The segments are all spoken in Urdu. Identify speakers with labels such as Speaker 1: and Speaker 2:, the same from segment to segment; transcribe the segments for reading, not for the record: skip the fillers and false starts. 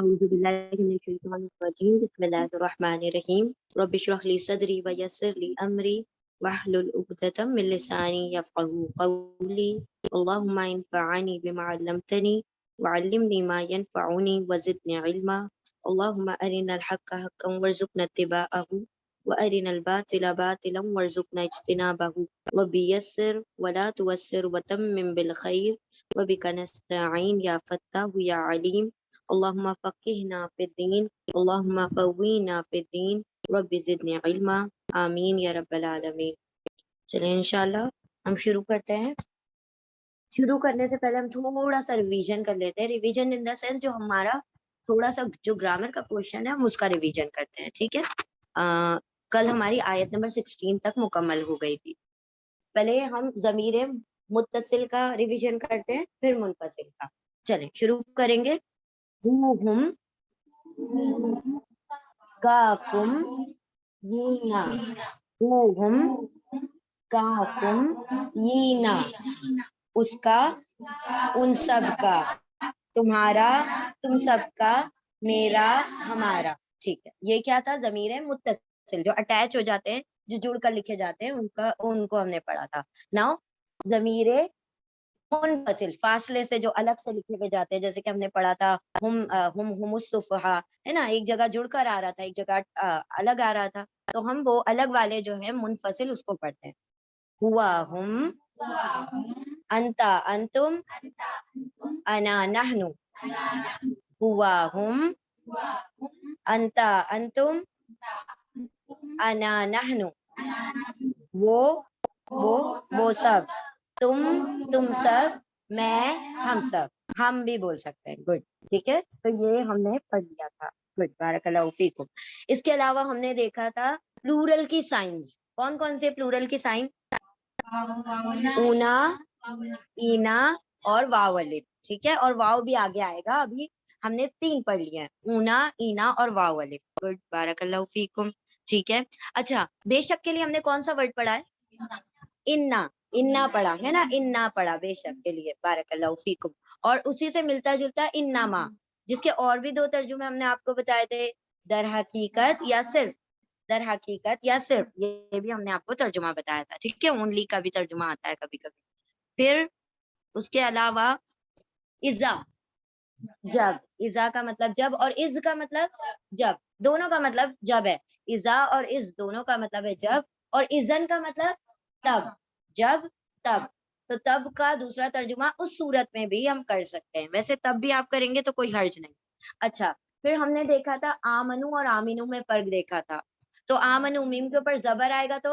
Speaker 1: أعوذ بالله من الشيطان الرجيم بسم الله الرحمن الرحيم رب اشرح لي صدري ويسر لي أمري واحلل عقدة من لساني يفقهوا قولي اللهم انفعني بما علمتني وعلمني ما ينفعني وزدني علما اللهم أرنا الحق حقا وارزقنا اتباعه وأرنا الباطل باطلا وارزقنا اجتنابه رب يسر ولا توسر وتمم بالخير وبك نستعين يا فتاح يا عليم اللهم فقهنا في الدين اللهم قوينا في الدين رب زدنی علما آمین یا رب العالمین. چلیں انشاءاللہ ہم شروع کرتے ہیں. شروع کرنے سے پہلے ہم تھوڑا سا ریویژن کر لیتے ہیں. ریویژن ان دا سینس جو ہمارا تھوڑا سا جو گرامر کا پورشن ہے ہم اس کا ریویژن کرتے ہیں. ٹھیک ہے. کل ہماری آیت نمبر 16 تک مکمل ہو گئی تھی. پہلے ہم ضمیر متصل کا ریویژن کرتے ہیں پھر منفصل کا. چلیں شروع کریں گے. ہم کاکم یینا ہم کاکم یینا اس کا ان سب کا تمہارا تم سب کا میرا ہمارا. ٹھیک ہے. یہ کیا تھا؟ ضمیر متصل جو اٹیچ ہو جاتے ہیں جو جڑ کر لکھے جاتے ہیں ان کو ہم نے پڑھا تھا. ناؤ ضمیر منفصل فاصلے سے جو الگ سے لکھے ہوئے جاتے ہیں جیسے کہ ہم نے پڑھا تھا ہم الصفحاء ہے نا. ایک جگہ جڑ کر آ رہا تھا ایک جگہ الگ آ رہا تھا تو ہم وہ الگ والے جو ہیں منفصل اس کو پڑھتے ہیں. ہوا ہم انتا انتم انا نحن ہوا ہم انتا انتم انا نحن وہ سب تم سب میں ہم سب. ہم بھی بول سکتے ہیں. گڈ. ٹھیک ہے. تو یہ ہم نے پڑھ لیا تھا. گڈ. بارک اللہ فیکم. اس کے علاوہ ہم نے دیکھا تھا پلورل کی سائنز. کون کون سے پلورل کی سائن؟ اونا اینا اور واو الف. ٹھیک ہے. اور واو بھی آگے آئے گا. ابھی ہم نے 3 پڑھ لیے ہیں اونا اینا اور واو الف. گڈ. بارک اللہ فیکم. ٹھیک ہے. اچھا بے شک کے لیے ہم نے کون سا ورڈ پڑھا ہے؟ انا پڑھا ہے نا. انا پڑھا بے شک کے لیے. بارک اللہ فیکم. اور اسی سے ملتا جلتا انما جس کے اور بھی 2 ترجمے ہم نے آپ کو بتائے تھے در حقیقت یا صرف. در حقیقت یا صرف یہ بھی ہم نے آپ کو ترجمہ بتایا تھا. ٹھیک ہے. اونلی کا بھی ترجمہ آتا ہے کبھی کبھی. پھر اس کے علاوہ ازا جب. ازا کا مطلب جب اور از کا مطلب جب. دونوں کا مطلب جب ہے. ازا اور از دونوں کا مطلب ہے جب. اور ازن کا مطلب تب. جب تب. تو تب کا دوسرا ترجمہ اس صورت میں بھی ہم کر سکتے ہیں. ویسے تب بھی آپ کریں گے تو کوئی حرج نہیں. اچھا پھر ہم نے دیکھا تھا آمنو اور آمینو میں فرق دیکھا تھا. تو آمنو میم کے اوپر زبر آئے گا تو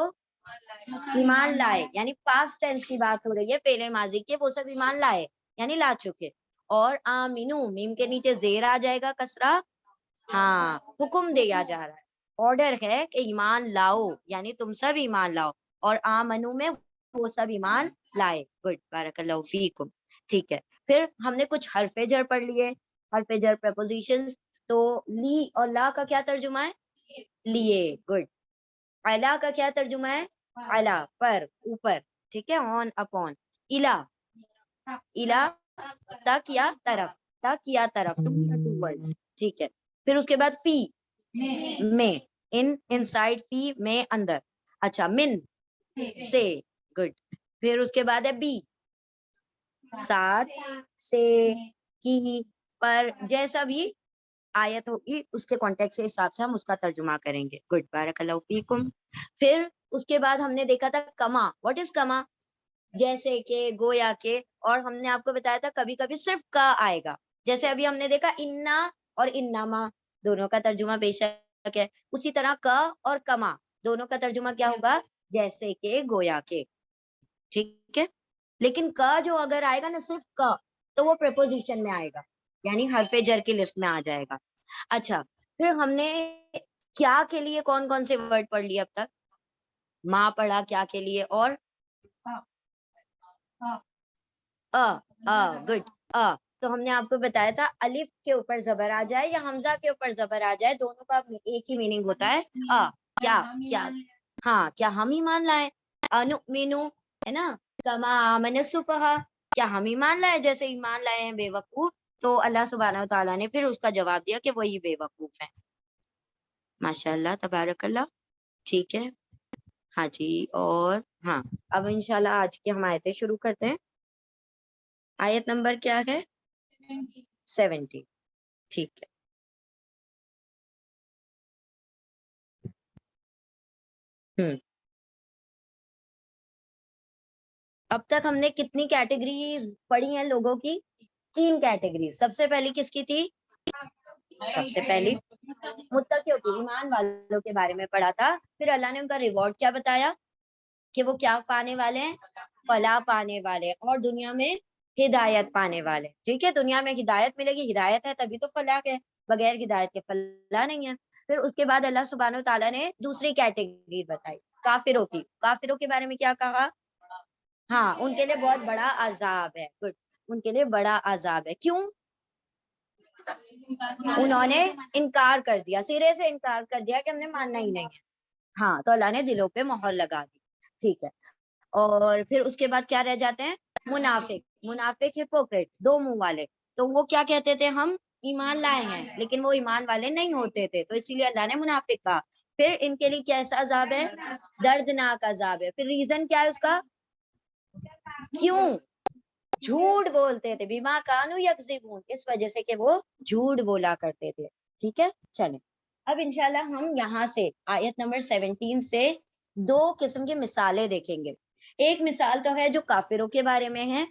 Speaker 1: ایمان لائے یعنی پاسٹ ٹینس کی بات ہو رہی ہے پہلے ماضی کے. وہ سب ایمان لائے یعنی لا چکے. اور آمینو میم کے نیچے زیر آ جائے گا کسرا. ہاں حکم دیا جا رہا ہے. آرڈر ہے کہ ایمان لاؤ یعنی تم سب ایمان لاؤ. اور آمنو میں وہ سب ایمان لائے. گڈ. بارک اللہ فیکم. ٹھیک ہے. پھر ہم نے کچھ حرف جر پڑھ لیے. حرف جر پریپوزیشنز. تو لی اور لا کا کیا ترجمہ ہے؟ لیے. گڈ. الا کا کیا ترجمہ ہے؟ الا پر اوپر. ٹھیک ہے. آن اپون. الا الا تک یا طرف. تک یا طرف. ٹھیک ہے. پھر اس کے بعد فی میں ان سائڈ فی میں اندر. اچھا من سے. گڈ. پھر اس کے بعد ہے بی ساتھ سے کی پر. جیسا بھی آیت ہوگی اس کے کانٹیکٹ کے حساب سے ہم اس کا ترجمہ کریں گے. گڈ. بارک اللہ فیکم. پھر اس کے بعد ہم نے دیکھا تھا کما. واٹ از کما؟ جیسے کہ گویا کے. اور ہم نے آپ کو بتایا تھا کبھی کبھی صرف کا آئے گا. جیسے ابھی ہم نے دیکھا انا اور انما دونوں کا ترجمہ بے شک ہے. اسی طرح کا اور کما دونوں کا ترجمہ کیا ہوگا؟ جیسے کہ گویا کے. ٹھیک ہے. لیکن کا جو اگر آئے گا نا صرف کا تو وہ پریپوزیشن میں آئے گا یعنی حرف جر کی لسٹ میں آ جائے گا. اچھا پھر ہم نے کیا کے لیے کون کون سے ورڈ پڑھ لیے اب تک؟ ماں پڑھا کیا کے لیے. اور گڈ. تو ہم نے آپ کو بتایا تھا الف کے اوپر زبر آ جائے یا حمزہ کے اوپر زبر آ جائے دونوں کا ایک ہی میننگ ہوتا ہے. کیا کیا ہاں کیا ہم ایمان لائے. انؤمنو ہے نا. کما آمن السفہاء کیا ہم ایمان لائے جیسے ایمان لائے ہیں بے وقوف. تو اللہ سبحانہ و تعالیٰ نے پھر اس کا جواب دیا کہ وہی بے وقوف ہے. ماشاء اللہ تبارک اللہ. ٹھیک ہے ہاں جی. اور ہاں اب انشاءاللہ آج کی ہم آیتیں شروع کرتے ہیں. آیت نمبر کیا ہے؟ 70. ٹھیک ہے. اب تک ہم نے کتنی کیٹیگریز پڑھی ہیں لوگوں کی؟ 3 کیٹیگریز. سب سے پہلی کس کی تھی؟ سب سے پہلی متقیوں کی، ایمان والوں کے بارے میں پڑھا تھا. پھر اللہ نے ان کا ریوارڈ کیا بتایا کہ وہ کیا پانے والے ہیں؟ فلاح پانے والے اور دنیا میں ہدایت پانے والے. ٹھیک ہے، دنیا میں ہدایت ملے گی، ہدایت ہے تبھی تو فلاح ہے، بغیر ہدایت کے فلاح نہیں ہے. پھر اس کے بعد اللہ سبحانہ و تعالیٰ نے دوسری کیٹیگری بتائی کافروں کی. کافروں کے بارے میں کیا کہا؟ ہاں ان کے لیے بہت بڑا عذاب ہے. گڈ. ان کے لیے بڑا عذاب ہے. کیوں؟ انہوں نے انکار کر دیا، سرے سے انکار کر دیا کہ ہم نے ماننا ہی نہیں ہے. ہاں تو اللہ نے دلوں پہ مہر لگا دی. ٹھیک ہے. اور پھر اس کے بعد کیا رہ جاتے ہیں؟ منافق. منافق ہپوکریٹ، دو منہ والے. تو وہ کیا کہتے تھے؟ ہم ایمان لائے ہیں، لیکن وہ ایمان والے نہیں ہوتے تھے، تو اسی لیے اللہ نے منافق کہا. پھر ان کے لیے کیسا عذاب ہے؟ دردناک عذاب ہے. پھر ریزن کیا ہے اس کا؟ کیوں؟ جھوٹ بولتے تھے. بیما کانو یکذبون، اس وجہ سے کہ وہ جھوٹ بولا کرتے تھے. ٹھیک ہے چلیں اب انشاءاللہ ہم یہاں سے آیت نمبر 17 سے 2 قسم کی مثالیں دیکھیں گے. ایک مثال تو ہے جو کافروں کے بارے میں ہے،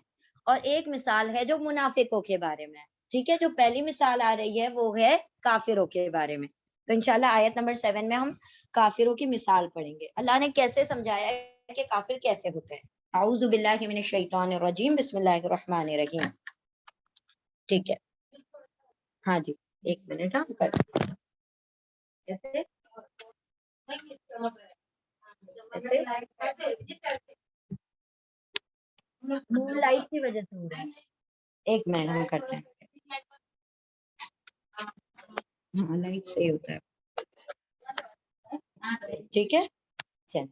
Speaker 1: اور ایک مثال ہے جو منافقوں کے بارے میں ہے. ٹھیک ہے، جو پہلی مثال آ رہی ہے وہ ہے کافروں کے بارے میں. تو انشاءاللہ آیت نمبر 7 میں ہم کافروں کی مثال پڑھیں گے. اللہ نے کیسے سمجھایا ہے کہ کافر کیسے ہوتے ہیں. اعوذ باللہ من الشیطان الرجیم، بسم اللہ الرحمن الرحیم. ٹھیک ہے ہاں جی، ایک منٹ ہم کرتے ہیں. ایسے مون لائٹ کی وجہ سے ہو رہا ہے. ایک منٹ ہم کرتے ہیں. ہاں لائٹ سے ہوتا ہے. ٹھیک ہے چل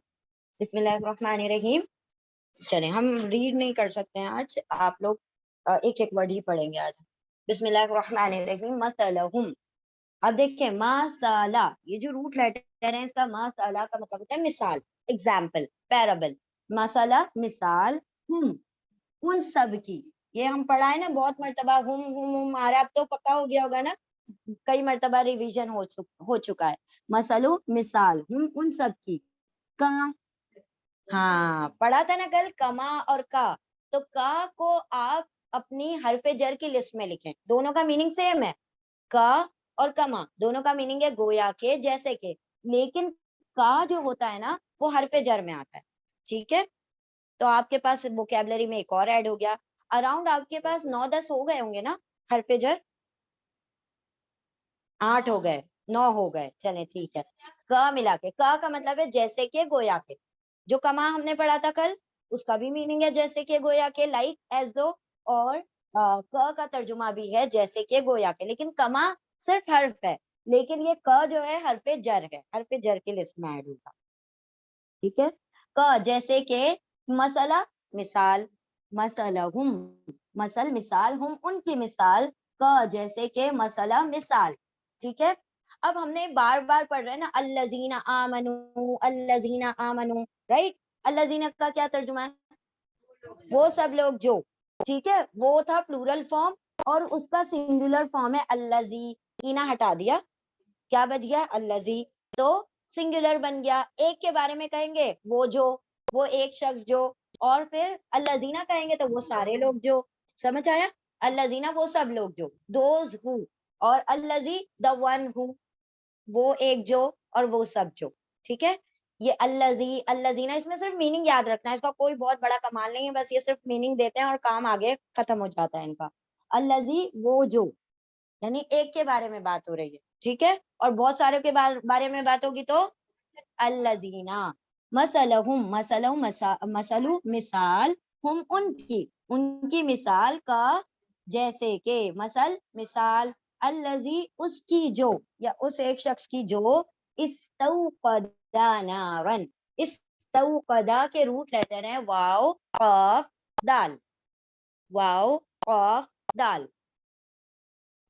Speaker 1: بسم اللہ الرحمن الرحیم. چلیں ہم ریڈ نہیں کر سکتے ہیں آج، آپ لوگ ایک ایک ورڈ ہی پڑھیں گے آج. بسم اللہ الرحمن الرحیم. مثلہم. اب دیکھیں مسالا، یہ جو روٹ لیٹر ہے اس کا مسالا کا مطلب ہوتا ہے مثال، ایگزامپل، پیرابل. مسالا مثال، ہم ان سب کی. یہ ہم پڑھا ہے نا بہت مرتبہ، ہم آ رہا ہے. اب تو پکا ہو گیا ہوگا نا، کئی مرتبہ ریویژن ہو چکا ہے. مثلو مثال، ہم ان سب کی. کا ہاں پڑھا تھا نا کل، کما اور کا. تو کا کو آپ اپنی حرف جر کی لسٹ میں لکھیں. دونوں کا میننگ سیم ہے. کا اور کما دونوں کا میننگ ہے گویا کے، جیسے کہ. لیکن کا جو ہوتا ہے نا وہ حرف جر میں آتا ہے. ٹھیک ہے، تو آپ کے پاس ووکیبلری میں ایک اور ایڈ ہو گیا. اراؤنڈ آپ کے پاس 9-10 ہو گئے ہوں گے نا حرف جر. 8 ہو گئے، 9 ہو گئے. چلیں ٹھیک ہے. کا ملا کے، کا کا مطلب ہے جیسے کہ گویا کے. جو کما ہم نے پڑھا تھا کل اس کا بھی میننگ ہے جیسے کہ گویا کے، لائک ایز دو. اور کا ترجمہ بھی ہے جیسے کہ گویا کے. لیکن کما صرف حرف ہے، لیکن یہ کا جو ہے حرف جر ہے، حرف جر کی لسٹ میں ایڈ ہوگا. ٹھیک ہے، کا جیسے کہ مسئلہ مثال، مثلہم مثل مثال، ہم ان کی مثال، کا جیسے کہ مسئلہ مثال. ٹھیک ہے، اب ہم نے بار بار پڑھ رہے ہیں نا الذین آمنو، الذین آمنو، رائٹ. الذین کا کیا ترجمہ ہے؟ وہ سب لوگ جو. ٹھیک ہے، وہ تھا پلورل فارم، اور اس کا سنگولر فارم ہے الذی. اینا ہٹا دیا، کیا بچ گیا؟ الذی. تو سنگولر بن گیا. ایک کے بارے میں کہیں گے وہ جو، وہ ایک شخص جو. اور پھر الذین کہیں گے تو وہ سارے لوگ جو. سمجھ آیا؟ الذین وہ سب لوگ جو، دوز ہو. اور الذی دا ون ہو، وہ ایک جو اور وہ سب جو. ٹھیک ہے، یہ الذی الذین، اس میں صرف میننگ یاد رکھنا ہے، اس کا کوئی بہت بڑا کمال نہیں ہے، بس یہ صرف میننگ دیتے ہیں اور کام آگے ختم ہو جاتا ہے ان کا. الذی وہ جو، یعنی ایک کے بارے میں بات ہو رہی ہے. ٹھیک ہے، اور بہت سارے کے بارے میں بات ہوگی تو الذین. مثلہم مثلہم مثلو مثال، ہم ان کی مثال، کا جیسے کہ، مثل مثال، الذی اس کی جو، یا اس ایک شخص کی جو، استوقد نارا. استوقدا کے روٹ لیٹر ہیں واو قاف دال، واو قاف دال.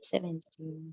Speaker 1: 17।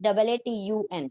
Speaker 1: AATUN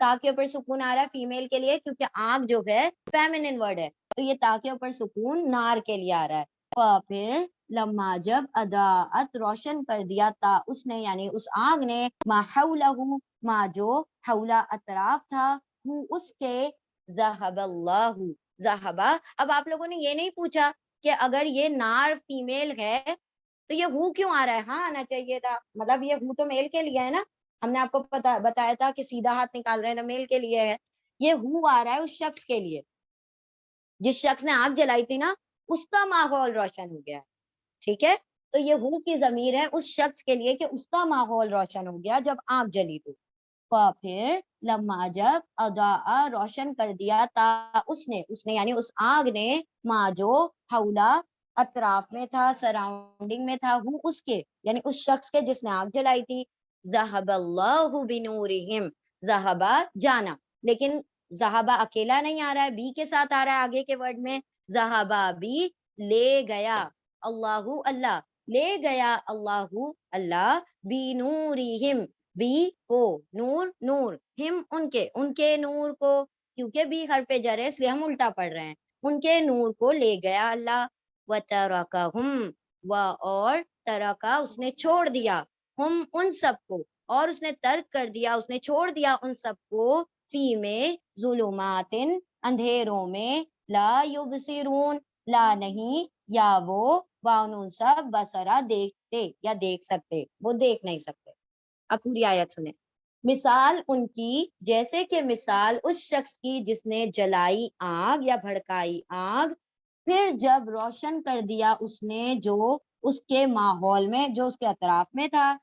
Speaker 1: تا کے اوپر سکون آ رہا ہے فیمیل کے لیے کیونکہ آگ جو ہے فیمینن ورڈ ہے، تو یہ تا کے اوپر سکون نار کے لیے آ رہا ہے۔ پھر لما جب اضاءت روشن کر دیا تا اس نے یعنی اس آگ نے ما حولہ ما جو حولہ اطراف تھا اس کے ذہب اللہ ذہبا۔ اب آپ لوگوں نے یہ نہیں پوچھا کہ اگر یہ نار فیمیل ہے تو یہ ہو کیوں آ رہا ہے؟ ہاں آنا چاہیے تھا، مطلب یہ ہو تو میل کے لیے ہے نا، ہم نے آپ کو بتایا تھا کہ سیدھا ہاتھ نکال رہے ہیں تو میل کے لیے ہے، یہ ہو آ رہا ہے اس شخص کے لیے، جس شخص نے آگ جلائی تھی نا اس کا ماحول روشن ہو گیا، ٹھیک ہے؟ تو یہ ہو کی ضمیر ہے اس شخص کے لیے کہ اس کا ماحول روشن ہو گیا جب آگ جلی تھی۔ پھر لما جب اضاء روشن کر دیا تا اس نے یعنی اس آگ نے ما جو حولا اطراف میں تھا سراؤنڈنگ میں تھا وہ اس کے یعنی اس شخص کے جس نے آگ جلائی تھی، ذہب اللہ بنورہم، ذہبا جانا، لیکن ذہبا اکیلا نہیں آ رہا ہے، بی کے ساتھ آ رہا ہے آگے کے ورڈ میں، ذہبا بھی لے گیا، اللہ اللہ لے گیا، اللہ اللہ بنورہم بی کو نور نور ہم ان کے نور کو، کیونکہ بی حرف جر ہے اس لیے ہم الٹا پڑھ رہے ہیں، ان کے نور کو لے گیا اللہ، وترکہم اور ترکا اس نے چھوڑ دیا، ہم ان سب کو، اور اس نے ترک کر دیا اس نے چھوڑ دیا ان سب کو، فی میں ظلمات اندھیروں میں، لا یبصرون لا نہیں یا وہ بانون سب بصرا دیکھتے یا دیکھ سکتے، وہ دیکھ نہیں سکتے۔ اب پوری آیت سنیں، مثال ان کی جیسے کہ مثال اس شخص کی جس نے جلائی آگ یا بھڑکائی آگ، پھر جب روشن کر دیا اس نے جو اس کے ماحول میں جو اس کے اطراف میں تھا،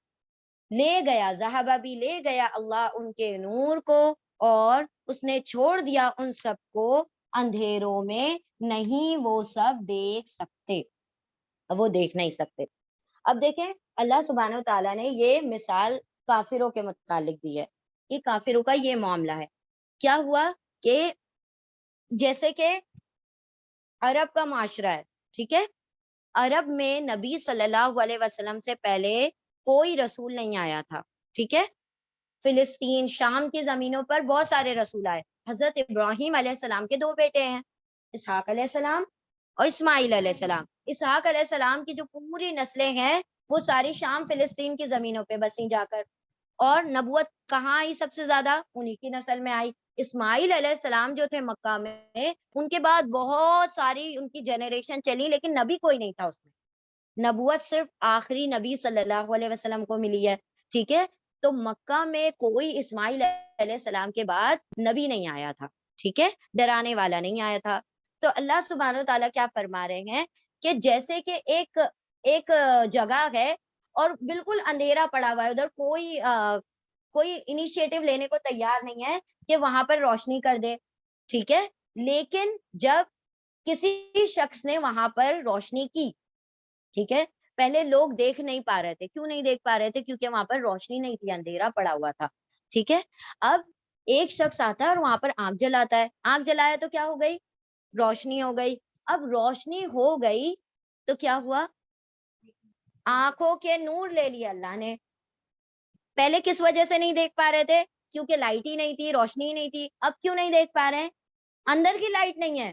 Speaker 1: لے گیا ذہبہ بھی لے گیا اللہ ان کے نور کو، اور اس نے چھوڑ دیا ان سب کو اندھیروں میں، نہیں وہ سب دیکھ سکتے، وہ دیکھ نہیں سکتے۔ اب دیکھیں اللہ سبحانہ وتعالیٰ نے یہ مثال کافروں کے متعلق دی ہے، یہ کافروں کا یہ معاملہ ہے، کیا ہوا کہ جیسے کہ عرب کا معاشرہ ہے، ٹھیک ہے، عرب میں نبی صلی اللہ علیہ وسلم سے پہلے کوئی رسول نہیں آیا تھا، ٹھیک ہے، فلسطین شام کی زمینوں پر بہت سارے رسول آئے، حضرت ابراہیم علیہ السلام کے 2 بیٹے ہیں، اسحاق علیہ السلام اور اسماعیل علیہ السلام، اسحاق علیہ السلام کی جو پوری نسلیں ہیں وہ ساری شام فلسطین کی زمینوں پہ بسیں جا کر، اور نبوت کہاں آئی سب سے زیادہ؟ انہی کی نسل میں آئی۔ اسماعیل علیہ السلام جو تھے مکہ میں، ان کے بعد بہت ساری ان کی جنریشن چلی لیکن نبی کوئی نہیں تھا اس میں، نبوت صرف آخری نبی صلی اللہ علیہ وسلم کو ملی ہے، ٹھیک ہے، تو مکہ میں کوئی اسماعیل علیہ السلام کے بعد نبی نہیں آیا تھا، ٹھیک ہے، ڈرانے والا نہیں آیا تھا۔ تو اللہ سبحانہ وتعالیٰ کیا فرما رہے ہیں کہ جیسے کہ ایک جگہ ہے اور بالکل اندھیرا پڑا ہوا ہے، ادھر کوئی انیشیٹو لینے کو تیار نہیں ہے کہ وہاں پر روشنی کر دے، ٹھیک ہے، لیکن جب کسی شخص نے وہاں پر روشنی کی، ٹھیک ہے، پہلے لوگ دیکھ نہیں پا رہے تھے، کیوں نہیں دیکھ پا رہے تھے؟ کیونکہ وہاں پر روشنی نہیں تھی، اندھیرا پڑا ہوا تھا، ٹھیک ہے، اب ایک شخص آتا ہے اور وہاں پر آگ جلاتا ہے، آگ جلایا تو کیا ہو گئی؟ روشنی ہو گئی۔ اب روشنی ہو گئی تو کیا ہوا؟ آنکھوں کے نور لے لیا اللہ نے۔ پہلے کس وجہ سے نہیں دیکھ پا رہے تھے؟ کیونکہ لائٹ ہی نہیں تھی، روشنی ہی نہیں تھی۔ اب کیوں نہیں دیکھ پا رہے ہیں؟ اندر کی لائٹ نہیں ہے۔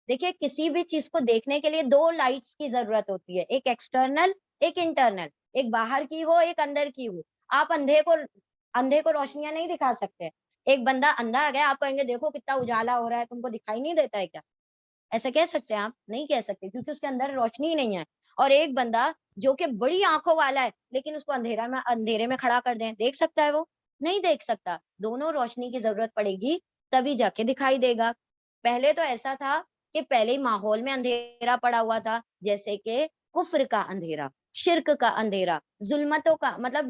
Speaker 1: دیکھیے کسی بھی چیز کو دیکھنے کے لیے 2 لائٹس کی ضرورت ہوتی ہے، ایک ایکسٹرنل ایک انٹرنل، ایک باہر کی ہو ایک اندر کی ہو۔ آپ اندھے کو روشنیاں نہیں دکھا سکتے۔ ایک بندہ اندھا آ گیا، آپ کہیں گے دیکھو کتنا اجالا ہو رہا ہے، تم کو دکھائی نہیں دیتا ہے کیا؟ ایسا کہہ سکتے ہیں آپ؟ نہیں کہہ سکتے، کیونکہ اس کے اندر روشنی ہی نہیں ہے۔ اور ایک بندہ جو کہ بڑی آنکھوں والا ہے لیکن اس کو اندھیرے میں کھڑا کر دیں، دیکھ سکتا ہے؟ وہ نہیں دیکھ سکتا۔ دونوں روشنی کی ضرورت پڑے گی تبھی جا کے دکھائی دے گا۔ پہلے تو ایسا تھا کہ پہلے ہی ماحول میں اندھیرا پڑا ہوا تھا، جیسے کہ کفر کا اندھیرا، شرک کا اندھیرا، ظلمتوں کا مطلب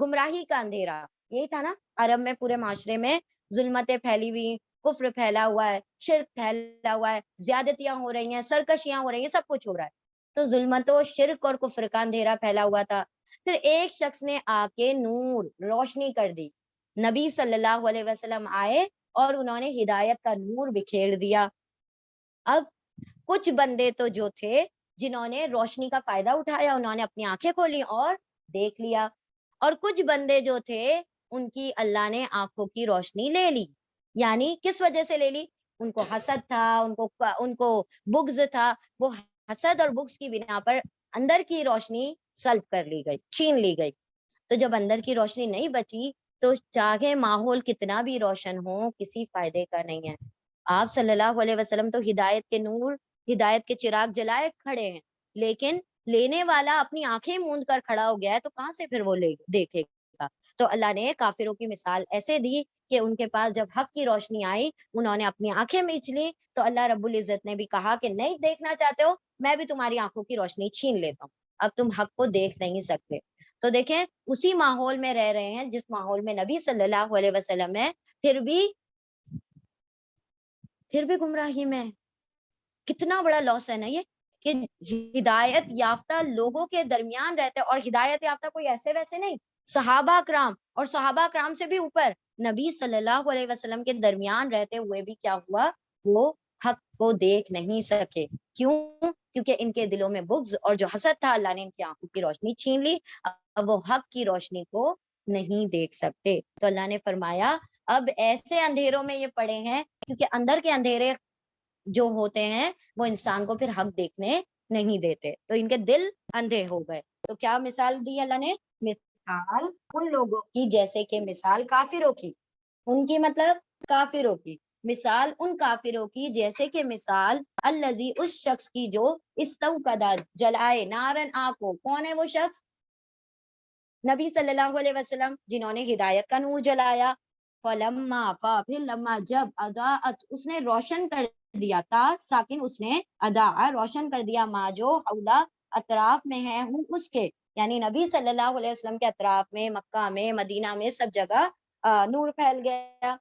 Speaker 1: گمراہی کا اندھیرا، یہی تھا نا عرب میں، پورے معاشرے میں ظلمتیں پھیلی ہوئی، کفر پھیلا ہوا ہے، شرک پھیلا ہوا ہے، زیادتیاں ہو رہی ہیں، سرکشیاں ہو رہی ہیں، سب کچھ ہو رہا ہے۔ تو ظلمتوں، شرک اور کفر کا اندھیرا پھیلا ہوا تھا۔ پھر ایک شخص نے آ کے نور روشنی کر دی، نبی صلی اللہ علیہ وسلم آئے اور انہوں نے ہدایت کا نور بکھیر دیا۔ اب کچھ بندے تو جو تھے جنہوں نے روشنی کا فائدہ اٹھایا، انہوں نے اپنی آنکھیں کھولی اور دیکھ لیا، اور کچھ بندے جو تھے ان کی اللہ نے آنکھوں کی روشنی لے لی. یعنی کس وجہ سے لے لی؟ ان کو حسد تھا, ان کو بغض تھا, وہ حسد اور بغض کی بنا پر اندر کی روشنی سلب کر لی گئی, چھین لی گئی. تو جب اندر کی روشنی نہیں بچی تو چاہے ماحول کتنا بھی روشن ہو کسی فائدے کا نہیں ہے. آپ صلی اللہ علیہ وسلم تو ہدایت کے نور, ہدایت کے چراغ جلائے کھڑے ہیں, لیکن لینے والا اپنی آنکھیں موند کر کھڑا ہو گیا ہے تو کہاں سے پھر وہ دیکھے گا. تو اللہ نے کافروں کی مثال ایسے دی کہ ان کے پاس جب حق کی روشنی آئی انہوں نے اپنی آنکھیں میچ لی, تو اللہ رب العزت نے بھی کہا کہ نہیں دیکھنا چاہتے ہو, میں بھی تمہاری آنکھوں کی روشنی چھین لیتا ہوں, اب تم حق کو دیکھ نہیں سکتے. تو دیکھیں اسی ماحول میں رہ رہے ہیں جس ماحول میں نبی صلی اللہ علیہ وسلم ہے, پھر بھی گمراہی میں. کتنا بڑا لاس ہے نا یہ, کہ ہدایت یافتہ لوگوں کے درمیان رہتے, اور ہدایت یافتہ کوئی ایسے ویسے نہیں, صحابہ کرام اور صحابہ کرام سے بھی اوپر نبی صلی اللہ علیہ وسلم کے درمیان رہتے ہوئے بھی کیا ہوا, وہ حق کو دیکھ نہیں سکے. کیوں؟ کیونکہ ان کے دلوں میں بغض اور جو حسد تھا, اللہ نے ان کی آنکھوں کی روشنی چھین لی, اب وہ حق کی روشنی کو نہیں دیکھ سکتے. تو اللہ نے فرمایا اب ایسے اندھیروں میں یہ پڑے ہیں, کیونکہ اندر کے اندھیرے جو ہوتے ہیں وہ انسان کو پھر حق دیکھنے نہیں دیتے, تو ان کے دل اندھے ہو گئے. تو کیا مثال دی اللہ نے؟ مثال ان لوگوں کی جیسے کہ مثال کافروں کی, ان کی مطلب کافروں کی مثال ان کافروں کی جیسے کہ مثال الذی اس شخص کی جو استوقد جلائے نارن آگ کو. کون ہے وہ شخص؟ نبی صلی اللہ علیہ وسلم, جنہوں نے ہدایت کا نور جلایا. فلما پھر لما جب اضاءت اس نے روشن کر دیا تھا, ساکن اس نے ادا روشن کر دیا, ما جو حولا اطراف میں ہے ہوں اس کے, یعنی نبی صلی اللہ علیہ وسلم کے اطراف میں, مکہ میں, مدینہ میں, سب جگہ نور پھیل گیا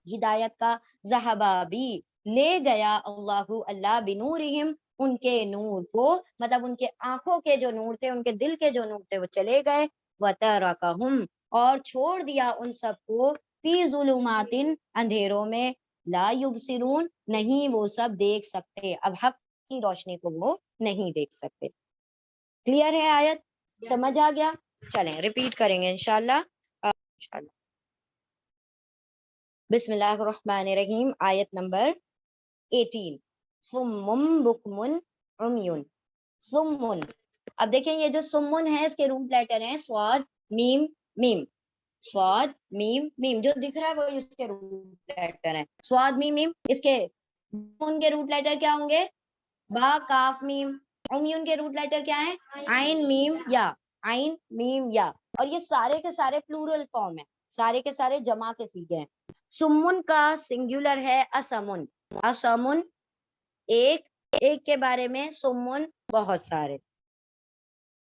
Speaker 1: ہدایت کا. ذہبا بھی لے گیا اللہ اللہ بنورہم ان کے نور کو, مطلب ان کے آنکھوں کے جو نور تھے, ان کے دل کے جو نور تھے وہ چلے گئے. وترکہم اور چھوڑ دیا ان سب کو, فی ظلمات اندھیروں میں, لا یبصرون نہیں وہ سب دیکھ سکتے, اب حق کی روشنی کو وہ نہیں دیکھ سکتے. کلیئر ہے آیت؟ سمجھ آ گیا؟ چلیں ریپیٹ کریں گے انشاءاللہ. بسم اللہ الرحمن الرحیم. آیت نمبر 18. سمم بکمن عمیون. سمن, اب دیکھیں یہ جو سمن ہے اس کے روٹ لیٹر ہیں صاد میم میم. صاد میم میم جو دکھ رہا ہے وہ اس کے روٹ لیٹر ہیں صاد میم میم. اس کے ان کے روٹ لیٹر کیا ہوں گے؟ با کاف میم. عمیون کے روٹ لیٹر کیا ہیں؟ عین میم یا, عین میم یا. اور یہ سارے کے سارے پلورل فارم ہیں, سارے کے سارے جمع کے سیغے ہیں. سمن کا سنگولر ہے اسمن. اسمن ایک, ایک کے بارے میں, سمن بہت سارے.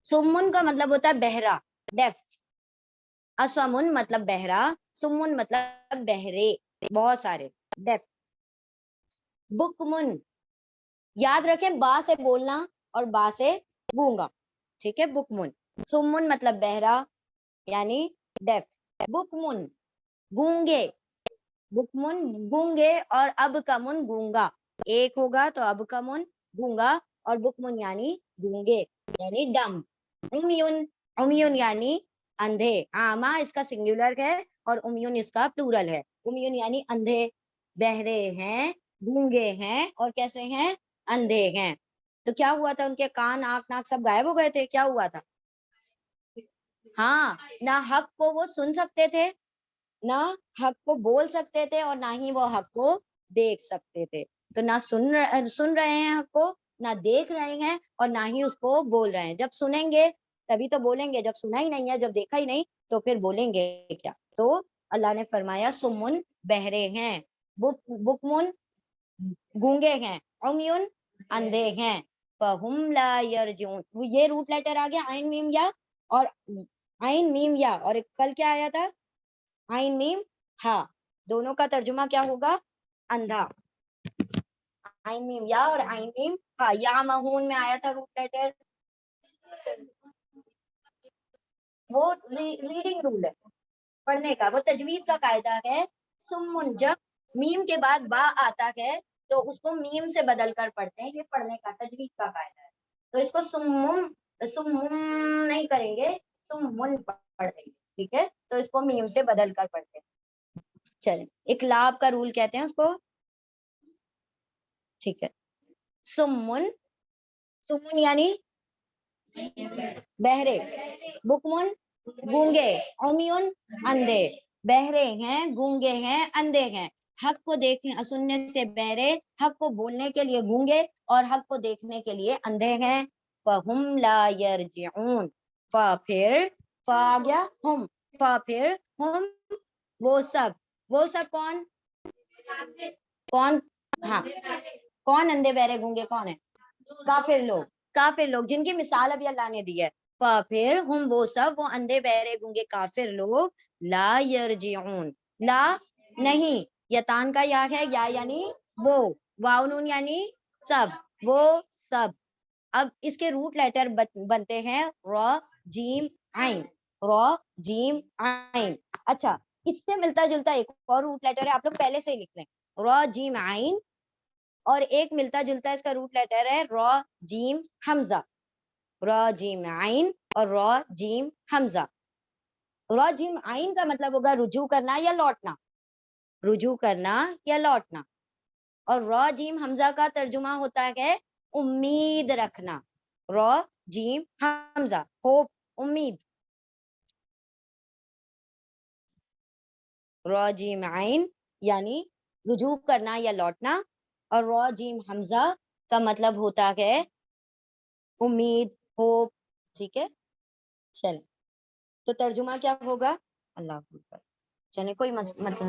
Speaker 1: سمن کا مطلب ہوتا ہے بہرا, ڈیف. اسمن مطلب بہرا, سمن مطلب بہرے بہت سارے, ڈیف. بکمن یاد رکھیں با سے بولنا اور با سے گونگا, ٹھیک ہے. بکمن. سمن مطلب بہرا یعنی ڈیف. بکمن گونگے, بکمن گونگے, اور اب کمن گونگا, ایک ہوگا تو اب کمن گونگا, اور بکمن یعنی گونگے یعنی ڈم. عمیون, عمیون یعنی اندھے. آما اس کا سنگولر ہے اور عمیون اس کا پلورل ہے. عمیون یعنی اندھے, بہرے ہیں, گونگے ہیں, اور کیسے ہیں؟ اندھے ہیں. تو کیا ہوا تھا؟ ان کے کان آنکھ ناک سب غائب ہو گئے تھے. کیا ہوا تھا؟ ہاں, نہ حق کو وہ سن سکتے تھے, نہ حق کو بول سکتے تھے, اور نہ ہی وہ حق کو دیکھ سکتے تھے. تو نہ سن رہے ہیں حق کو, نہ دیکھ رہے ہیں, اور نہ ہی اس کو بول رہے ہیں. جب سنیں گے تبھی تو بولیں گے, جب سنا ہی نہیں ہے, جب دیکھا ہی نہیں تو پھر بولیں گے کیا؟ تو اللہ نے فرمایا سمن بہرے ہیں, بکمن گونگے ہیں, عمیون اندھے ہیں. فہم لا یرجعون, یہ روٹ لیٹر آ گیا عین میم یا, اور عین میم یا, اور کل کیا آیا تھا؟ عین میم ہا. دونوں کا ترجمہ کیا ہوگا؟ اندھا. عین میم یا اور عین میم ہا. یا مہون میں آیا تھا روٹ لیٹر, وہ ریڈنگ رول ہے, پڑھنے کا, وہ تجوید کا قاعدہ ہے. سمن جب میم کے بعد با آتا ہے تو اس کو میم سے بدل کر پڑھتے ہیں, یہ پڑھنے کا تجوید کا قاعدہ ہے. تو اس کو سمم نہیں کریں گے, سمن پڑھیں گے, ٹھیک ہے. تو اس کو میم سے بدل کر پڑھتے ہیں. چلیں اقلاب کا رول کہتے ہیں اس کو. ٹھیک ہے. سمن، سمن یعنی بہرے، بکمن گونگے، عمیون اندھے. بہرے ہیں، گونگے ہیں، اندھے ہیں. حق کو دیکھنے سننے سے بہرے، حق کو بولنے کے لیے گونگے اور حق کو دیکھنے کے لیے اندھے ہیں. فَهُمْ لَا يَرْجِعُونَ. فا پھر فا آ گیا ہم، فا پھر ہم وہ سب کون کون ہاں کون اندھے بہرے گونگے کون ہے؟ کافر لوگ. کافر لوگ جن کی مثال ابھی اللہ نے دی ہے. پھر ہم وہ سب، وہ اندھے بہرے گونگے کافر لوگ. لا یرجعون، لا نہیں، یتان کا یا ہے، یا یعنی وہ، واو نون یعنی سب، وہ سب. اب اس کے روٹ لیٹر بنتے ہیں را جیم عین، را جیم عین. اچھا اس سے ملتا جلتا ایک اور روٹ لیٹر ہے، آپ لوگ پہلے سے ہی لکھ لیں. را جیم عین اور ایک ملتا جلتا اس کا روٹ لیٹر ہے را جیم حمزہ. را جیم عین اور را جیم حمزہ. را جیم عین کا مطلب ہوگا رجوع کرنا یا لوٹنا، رجوع کرنا یا لوٹنا. اور را جیم حمزہ کا ترجمہ ہوتا ہے امید رکھنا. را جیم حمزہ ہوپ، امید. را جیم عین یعنی رجوع کرنا یا لوٹنا، اور را جیم حمزہ کا مطلب ہوتا ہے امید، ہوپ. ٹھیک ہے. چلیں تو ترجمہ کیا ہوگا؟ اللہ اکبر. چلیں کوئی مطلب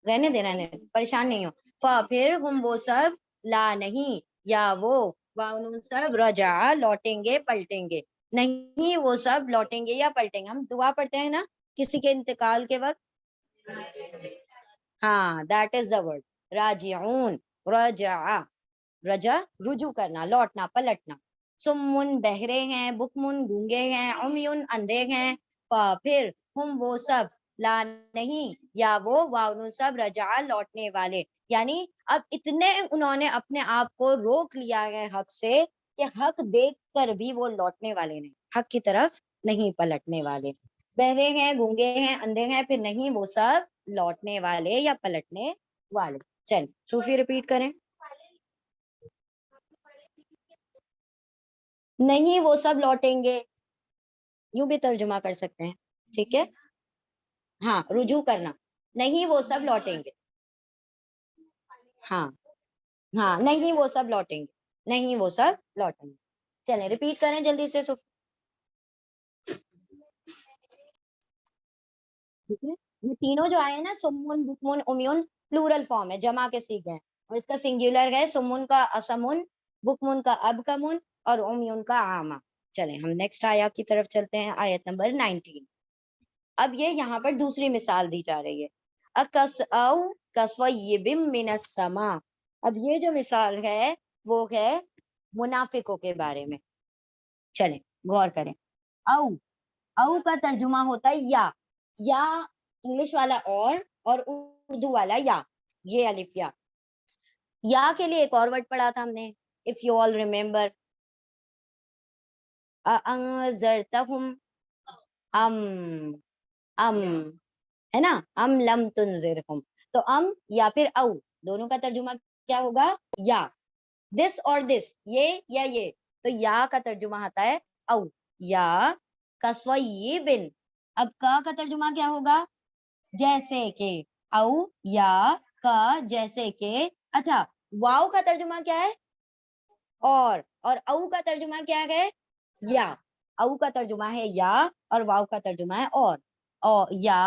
Speaker 1: رہنے دے، پریشان نہیں ہو. پھر ہم وہ سب، لا نہیں، یا وہ، واؤن سب، رجع لوٹیں گے پلٹیں گے. نہیں وہ سب لوٹیں گے یا پلٹیں گے. ہم دعا پڑھتے ہیں نا کسی کے انتقال کے وقت، ہاں دیٹ از دا ورڈ راجعون. رجع، رجع رجوع کرنا، لوٹنا، پلٹنا. سمن بہرے ہیں، بکمن گونگے ہیں، عمیون اندھے ہیں. پھر ہم وہ سب، لا نہیں، یا وہ، واؤن سب، رجع لوٹنے والے. یعنی اب اتنے انہوں نے اپنے آپ کو روک لیا ہے حق سے کہ حق دیکھ کر بھی وہ لوٹنے والے نہیں، حق کی طرف نہیں پلٹنے والے. بہرے ہیں، گونگے ہیں، اندھے ہیں، پھر نہیں وہ سب لوٹنے والے یا پلٹنے والے. چل صوفی ریپیٹ کریں. نہیں وہ سب لوٹیں گے، یوں بھی ترجمہ کر سکتے ہیں. ٹھیک ہے. ہاں رجوع کرنا، نہیں وہ سب لوٹیں گے. ہاں ہاں نہیں وہ سب لوٹیں گے، نہیں وہ سب لوٹیں گے. چلیں ریپیٹ کریں جلدی سے. ٹھیک ہے. یہ تینوں جو آئے ہیں نا، سمن، بکمن، امیون، پلورل فارم ہے، جمع کے سیغے ہیں. اور اس کا سنگولر ہے سمن کا اسمن، بکمن کا ابکمن اور امیون کا عامہ. چلیں ہم نیکسٹ آیت کی طرف چلتے ہیں، آیت نمبر 19. اب یہ یہاں پر دوسری مثال دی جا رہی ہے. اکس او کصیب من السماء. اب یہ جو مثال ہے وہ ہے منافقوں کے بارے میں. چلیں غور کریں. او، او کا ترجمہ ہوتا ہے یا انگلش والا اور اردو والا یا، یہ الف یا. یا کے لیے ایک اور ورڈ پڑھا تھا ہم نے، اف یو آل ریمبر، انذرتہم، ام ہے نا، ام لم تنذرہم. تو ام یا پھر او دونوں کا ترجمہ کیا ہوگا؟ یا. دس اور دس، یہ یا یہ، تو یا کا ترجمہ آتا ہے او. یا کصیبن، اب کا ترجمہ کیا ہوگا؟ جیسے کہ. او یا کا جیسے کہ. اچھا واو کا ترجمہ کیا ہے؟ اور او کا ترجمہ کیا ہے؟ یا. او کا ترجمہ ہے یا اور واو کا ترجمہ ہے اور. یا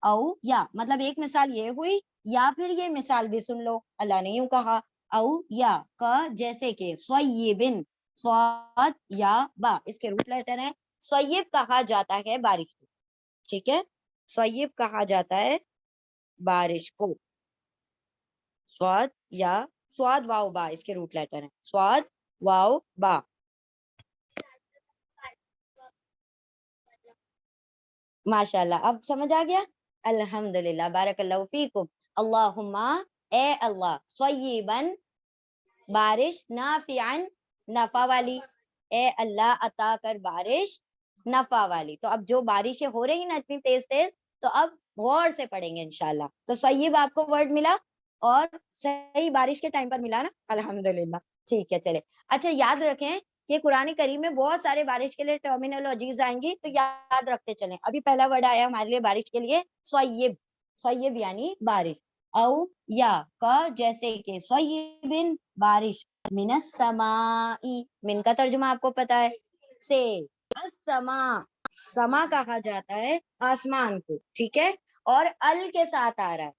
Speaker 1: او یا، مطلب ایک مثال یہ ہوئی، یا پھر یہ مثال بھی سن لو. اللہ نے یوں کہا او یا کا جیسے کہ صیبن، صاد یا با اس کے روٹ لیٹر ہیں. صیب کہا جاتا ہے بارش کو. ٹھیک ہے. صیب کہا جاتا ہے بارش کو. سواد یا سواد واو با اس کے روٹ لیٹر ہیں. سواد واو با. ماشاء اللہ اب سمجھ آ گیا. الحمدللہ، بارک اللہ فیکم. اللہم اے اللہ، صیبن بارش، نافعن نفع والی، اے اللہ عطا کر بارش نفع والی. تو اب جو بارشیں ہو رہی نا اتنی تیز تیز, تو اب غور سے پڑھیں گے انشاءاللہ. تو سیب آپ کو ورڈ ملا اور صحیح بارش کے ٹائم پر ملا نا, الحمدللہ. ٹھیک ہے چلے. اچھا یاد رکھیں کہ قرآن کریم میں بہت سارے بارش کے لیے ٹرمینالوجیز آئیں گی, تو یاد رکھتے چلیں. ابھی پہلا ورڈ آیا ہمارے لیے بارش کے لیے سیب. سیب یعنی بارش. او یا کا جیسے کہ سیبن بارش, من السماء من کا ترجمہ آپ کو پتا ہے, سے السماء سما کہا جاتا ہے آسمان کو, ٹھیک ہے. اور ال کے ساتھ آ رہا ہے.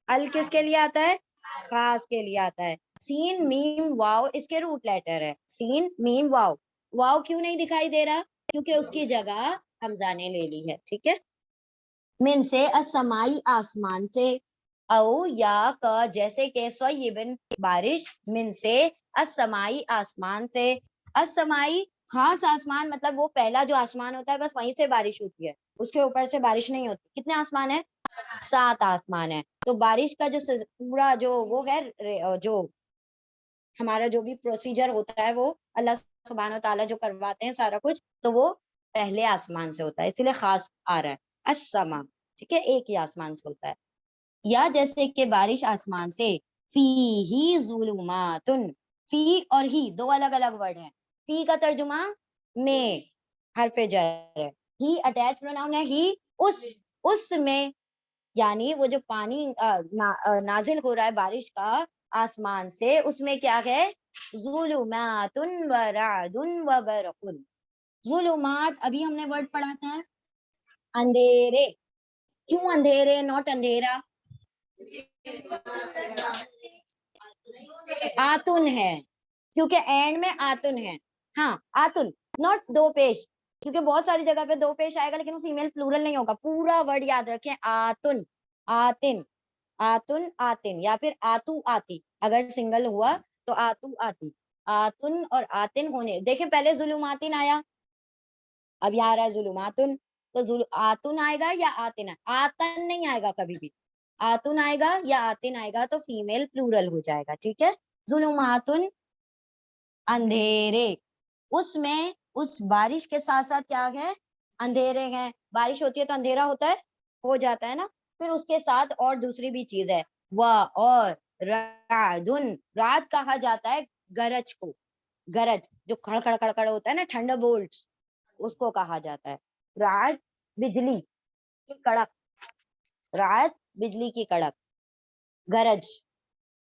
Speaker 1: ال کس کے لیے آتا ہے؟ خاص کے لیے آتا ہے. سین میم واو اس کے روٹ لیٹر ہے. سین میم واو. واو کیوں نہیں دکھائی دے رہا؟ کیونکہ اس کی جگہ حمزہ نے لے لی ہے, ٹھیک ہے. من سے السمائی آسمان سے, او یا کا جیسے کہ سیبن بارش, من سے السمائی آسمان سے. السمائی خاص آسمان, مطلب وہ پہلا جو آسمان ہوتا ہے بس وہیں سے بارش ہوتی ہے, اس کے اوپر سے بارش نہیں ہوتی. کتنے آسمان ہیں؟ 7 آسمان ہے. تو بارش کا جو پورا جو وہ ہے, جو ہمارا جو بھی پروسیجر ہوتا ہے وہ اللہ سبحانہ و تعالیٰ جو کرواتے ہیں سارا کچھ, تو وہ پہلے آسمان سے ہوتا ہے, اس لیے خاص آ رہا ہے السما, ٹھیک ہے, ایک ہی آسمان سے ہوتا ہے. یا جیسے کہ بارش آسمان سے, فی ہی ظلماتن, فی اور ہی دو الگ الگ ورڈ ہیں. فی کا ترجمہ میں حرف جر ہے, ہی اٹیچ پروناؤن ہے, ہی اس میں, یعنی وہ جو پانی نازل ہو رہا ہے بارش کا آسمان سے, اس میں کیا ہے؟ ظلمات و رعد و برق. ظلمات ابھی ہم نے ورڈ پڑھا تھا اندھیرے. کیوں اندھیرے, نوٹ اندھیرا؟ آتن ہے, کیونکہ اینڈ میں آتن ہے. ہاں آتن, نوٹ دو پیش, کیونکہ بہت ساری جگہ پہ دو پیش آئے گا لیکن وہ فیمیل پلورل نہیں ہوگا. پورا ورڈ یاد رکھیں, آتن, آتن, آتن, آتن, یا پھر آتو آتی. اگر سنگل ہوا تو آتو آتی. آتن اور آتن ہونے, دیکھیں پہلے ظلماتن آیا, اب یہاں آ رہا ہے ظلماتن. تو آتن آئے گا یا آتن, آتن نہیں آئے گا کبھی بھی. آتن آئے گا یا آتن آئے گا تو فیمیل پلورل ہو جائے گا, ٹھیک ہے. ظلماتن اندھیرے, اس میں اس بارش کے ساتھ ساتھ کیا ہے؟ اندھیرے ہیں. بارش ہوتی ہے تو اندھیرا ہوتا ہے, ہو جاتا ہے نا. پھر اس کے ساتھ اور دوسری بھی چیز ہے, اور رعدن, رات کہا جاتا ہے گرج کو. گرج جو کھڑ کھڑ کھڑ کھڑ ہوتا ہے نا, تھنڈر بولٹس, اس کو کہا جاتا ہے. رعد بجلی کی کڑک, رعد بجلی کی کڑک, گرج.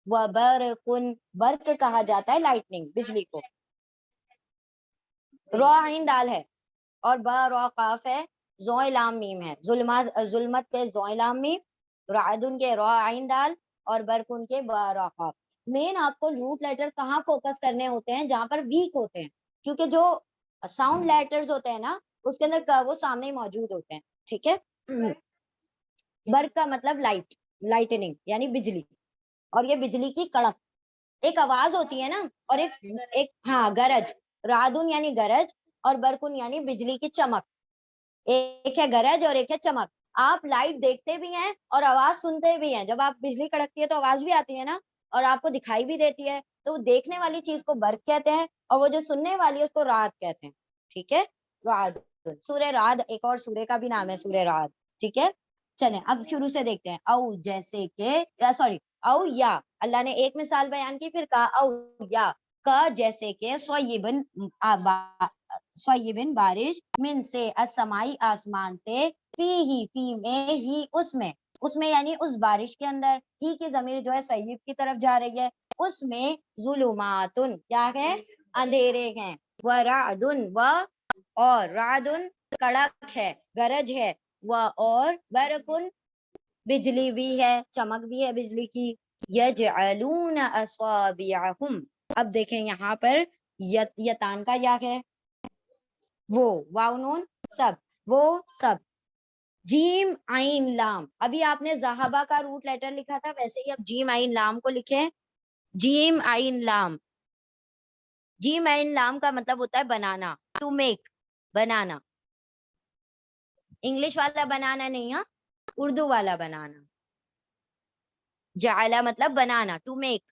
Speaker 1: و برقن, برق کہا جاتا ہے لائٹنگ, بجلی کو. را عین دال ہے اور با را قاف ہے, زوئے لام میم ہے. ظلمت کے زوئے لام میم, رعدن کے را عین دال, اور برقن کے با را قاف. مین آپ کو روٹ لیٹر کہاں فوکس کرنے ہوتے ہیں؟ جہاں پر ویک ہوتے ہیں, کیونکہ جو ساؤنڈ لیٹرز ہوتے ہیں نا اس کے اندر وہ سامنے ہی موجود ہوتے ہیں, ٹھیک ہے. برق کا مطلب لائٹ, لائٹننگ یعنی بجلی, اور یہ بجلی کی کڑک, ایک آواز ہوتی ہے نا, اور ایک ہاں گرج. رعدن یعنی گرج, اور برقن یعنی بجلی کی چمک. ایک ہے گرج اور ایک ہے چمک. آپ لائٹ دیکھتے بھی ہیں اور آواز سنتے بھی ہیں. جب آپ بجلی کڑکتی ہے تو آواز بھی آتی ہے نا, اور آپ کو دکھائی بھی دیتی ہے. تو وہ دیکھنے والی چیز کو برق کہتے ہیں, اور وہ جو سننے والی ہے اس کو رعد کہتے ہیں, ٹھیک ہے. رعد, سورہ رعد ایک اور سورہ کا بھی نام ہے, سورہ رعد, ٹھیک ہے. چلیں اب شروع سے دیکھتے ہیں. او جیسے کہ, سوری, او یا, اللہ نے ایک مثال بیان کی, پھر کہا او یا کا جیسے کہ سیبن بارش, من سے السمائی آسمان سے, فی میں ہی اس میں یعنی اس بارش کے اندر, ہی کی ضمیر جو ہے سیب کی طرف جا رہی ہے, اس میں ظلماتن کیا ہے؟ اندھیرے ہیں. ورعدن, اور رعدن کڑک ہے, گرج ہے. اور برقن بجلی بھی ہے, چمک بھی ہے بجلی کی. یجعلون اصابعہم, اب دیکھیں یہاں پر یتان کا یا ہے, وہ واو نون سب, وہ سب. جیم عین لام, ابھی آپ نے ذہبہ کا روٹ لیٹر لکھا تھا, ویسے ہی اب جیم عین لام کو لکھیں. جیم عین لام, جیم عین لام کا مطلب ہوتا ہے بنانا, ٹو میک, بنانا. انگلش والا بنانا نہیں, ہاں اردو والا بنانا. جعلا مطلب بنانا, ٹو میک.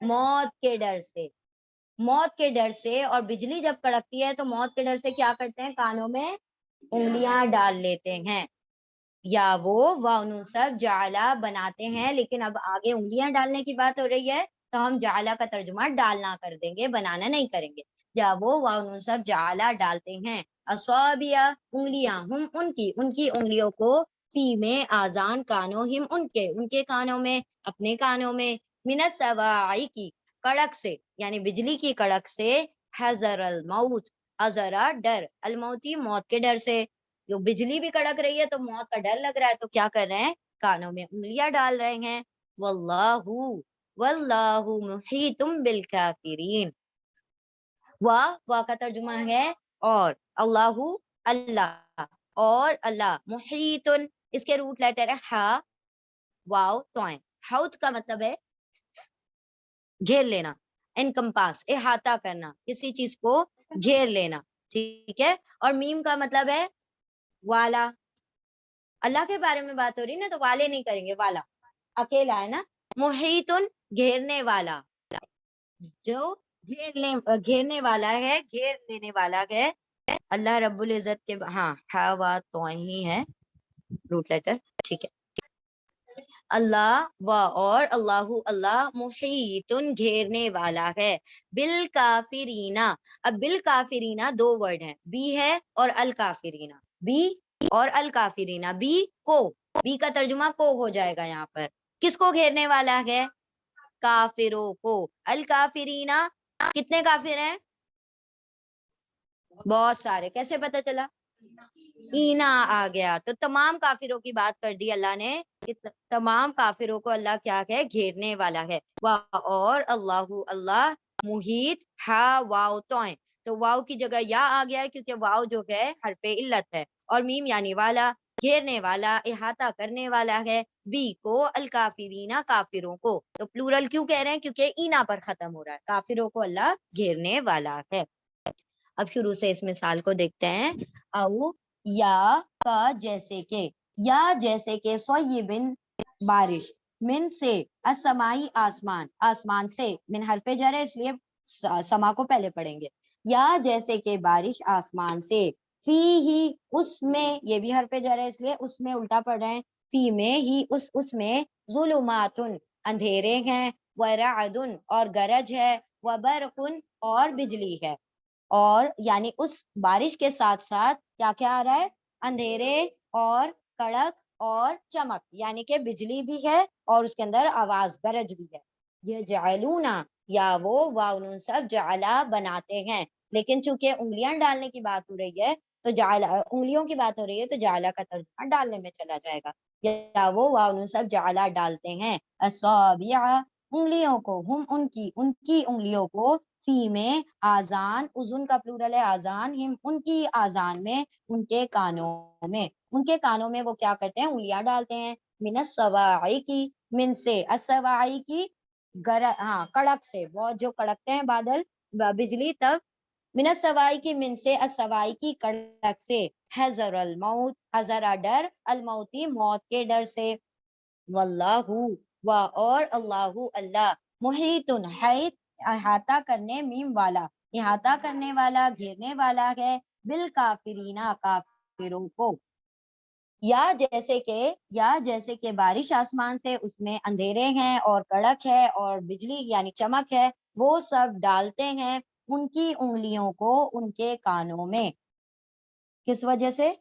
Speaker 1: موت کے ڈر سے، موت کے ڈر سے. اور بجلی جب کڑکتی ہے تو موت کے ڈر سے کیا کرتے ہیں؟ کانوں میں انگلیاں ڈال لیتے ہیں. یا وہ واؤ جعلا بناتے ہیں، لیکن اب آگے انگلیاں ڈالنے کی بات ہو رہی ہے تو ہم جعلا کا ترجمہ ڈالنا کر دیں گے، بنانا نہیں کریں گے. یا وہ واؤ جعلا ڈالتے ہیں، اصابع انگلیاں، ہم ان کی انگلیوں کو، فی میں آذان کانوں، ہم ان کے کانوں میں، اپنے کانوں میں، من السواعی کی کڑک سے، یعنی بجلی کی کڑک سے، حذر الموت، حذرا ڈر، الموتی موت کے ڈر سے. جو بجلی بھی کڑک رہی ہے تو موت کا ڈر لگ رہا ہے تو کیا کر رہے ہیں؟ کانوں میں انگلیاں ڈال رہے ہیں. واللہ واللہ محیط بالکافرین. واہ کا ترجمہ ہے اور، اللہ اللہ، اور اللہ، محیط، اس کے روٹ لیٹر ہے ہا واو توئیں. حوت کا مطلب ہے گھیر لینا، انکمپاس، احاطہ کرنا، کسی چیز کو گھیر لینا، ٹھیک ہے. اور میم کا مطلب ہے والا. اللہ کے بارے میں بات ہو رہی نا تو والے نہیں کریں گے، والا اکیلا ہے نا. محیطن گھیرنے والا، جو گھیرنے والا ہے، گھیر لینے والا ہے. اللہ رب العزت کے ہاں وا تو ہی ہے روٹ لیٹر، ٹھیک ہے. اللہ و اور اللہ اللہ محیطن گھیرنے والا ہے، بالکافرینا. اب بالکافرینا دو ورڈ ہیں، بی ہے اور الکافرینا، بی اور الکافرینا. بی کا ترجمہ کو ہو جائے گا یہاں پر. کس کو گھیرنے والا ہے؟ کافروں کو. الکافرینا کتنے کافر ہیں؟ بہت سارے. کیسے پتہ چلا؟ اینا آ گیا تو تمام کافروں کی بات کر دی اللہ نے، تمام کافروں کو اللہ کیا ہے؟ گھیرنے والا ہے. اور اللہ اللہ محیط ہا واؤ توئیں، تو واؤ کی جگہ یا آ گیا ہے کیونکہ واؤ جو ہے حرف علت ہے، اور میم یعنی والا، گھیرنے والا، احاطہ کرنے والا ہے. بی کو الکافرینا کافروں کو. تو پلورل کیوں کہہ رہے ہیں؟ کیونکہ اینا پر ختم ہو رہا ہے. کافروں کو اللہ گھیرنے والا ہے. اب شروع سے اس مثال کو دیکھتے ہیں. او یا کا جیسے کہ، یا جیسے کہ، صیبن بارش، من سے، السمائی آسمان، آسمان سے، من حرف جر ہے اس لیے سما کو پہلے پڑھیں گے. یا جیسے کہ بارش آسمان سے، فی ہی اس میں، یہ بھی حرف جر ہے اس لیے اس میں الٹا پڑھ رہے ہیں، فی میں ہی اس میں، ظلماتن اندھیرے ہیں، ورعدن اور گرج ہے، وبرقن اور بجلی ہے. اور یعنی اس بارش کے ساتھ ساتھ کیا کیا آ رہا ہے؟ اندھیرے اور کڑک اور چمک، یعنی کہ بجلی بھی ہے اور اس کے اندر آواز گرج بھی ہے. یہ جعلونا، یا وہ واؤ سب جعلا بناتے ہیں، لیکن چونکہ انگلیاں ڈالنے کی بات ہو رہی ہے تو انگلیوں کی بات ہو رہی ہے تو جعلا کا ترجمہ ڈالنے میں چلا جائے گا. یا وہ واؤ سب جعلا ڈالتے ہیں، اصابع انگلیوں کو، ہم ان کی انگلیوں کو، فی میں آذان، اذن کا پلورل ہے آذان، ہم ان کی آذان میں، ان کے کانوں میں، ان کے کانوں میں وہ کیا کرتے ہیں؟ انگلیاں ڈالتے ہیں. من السواعی کی، من سے، السواعی کی کڑک سے، بہت جو کڑکتے ہیں بادل بجلی تب، من السوائی کی، من سے، السوائی کی کڑک سے، حذر الموت، حذر ڈر، الموتی موت کے ڈر سے. واللہ اور اللہ اللہ، محیط حیط احاطہ کرنے، میم والا، احاطہ کرنے والا، گھیرنے والا ہے، بالکافرینا کافروں کو. یا جیسے کہ بارش آسمان سے، اس میں اندھیرے ہیں اور کڑک ہے اور بجلی یعنی چمک ہے، وہ سب ڈالتے ہیں ان کی انگلیوں کو ان کے کانوں میں. کس وجہ سے؟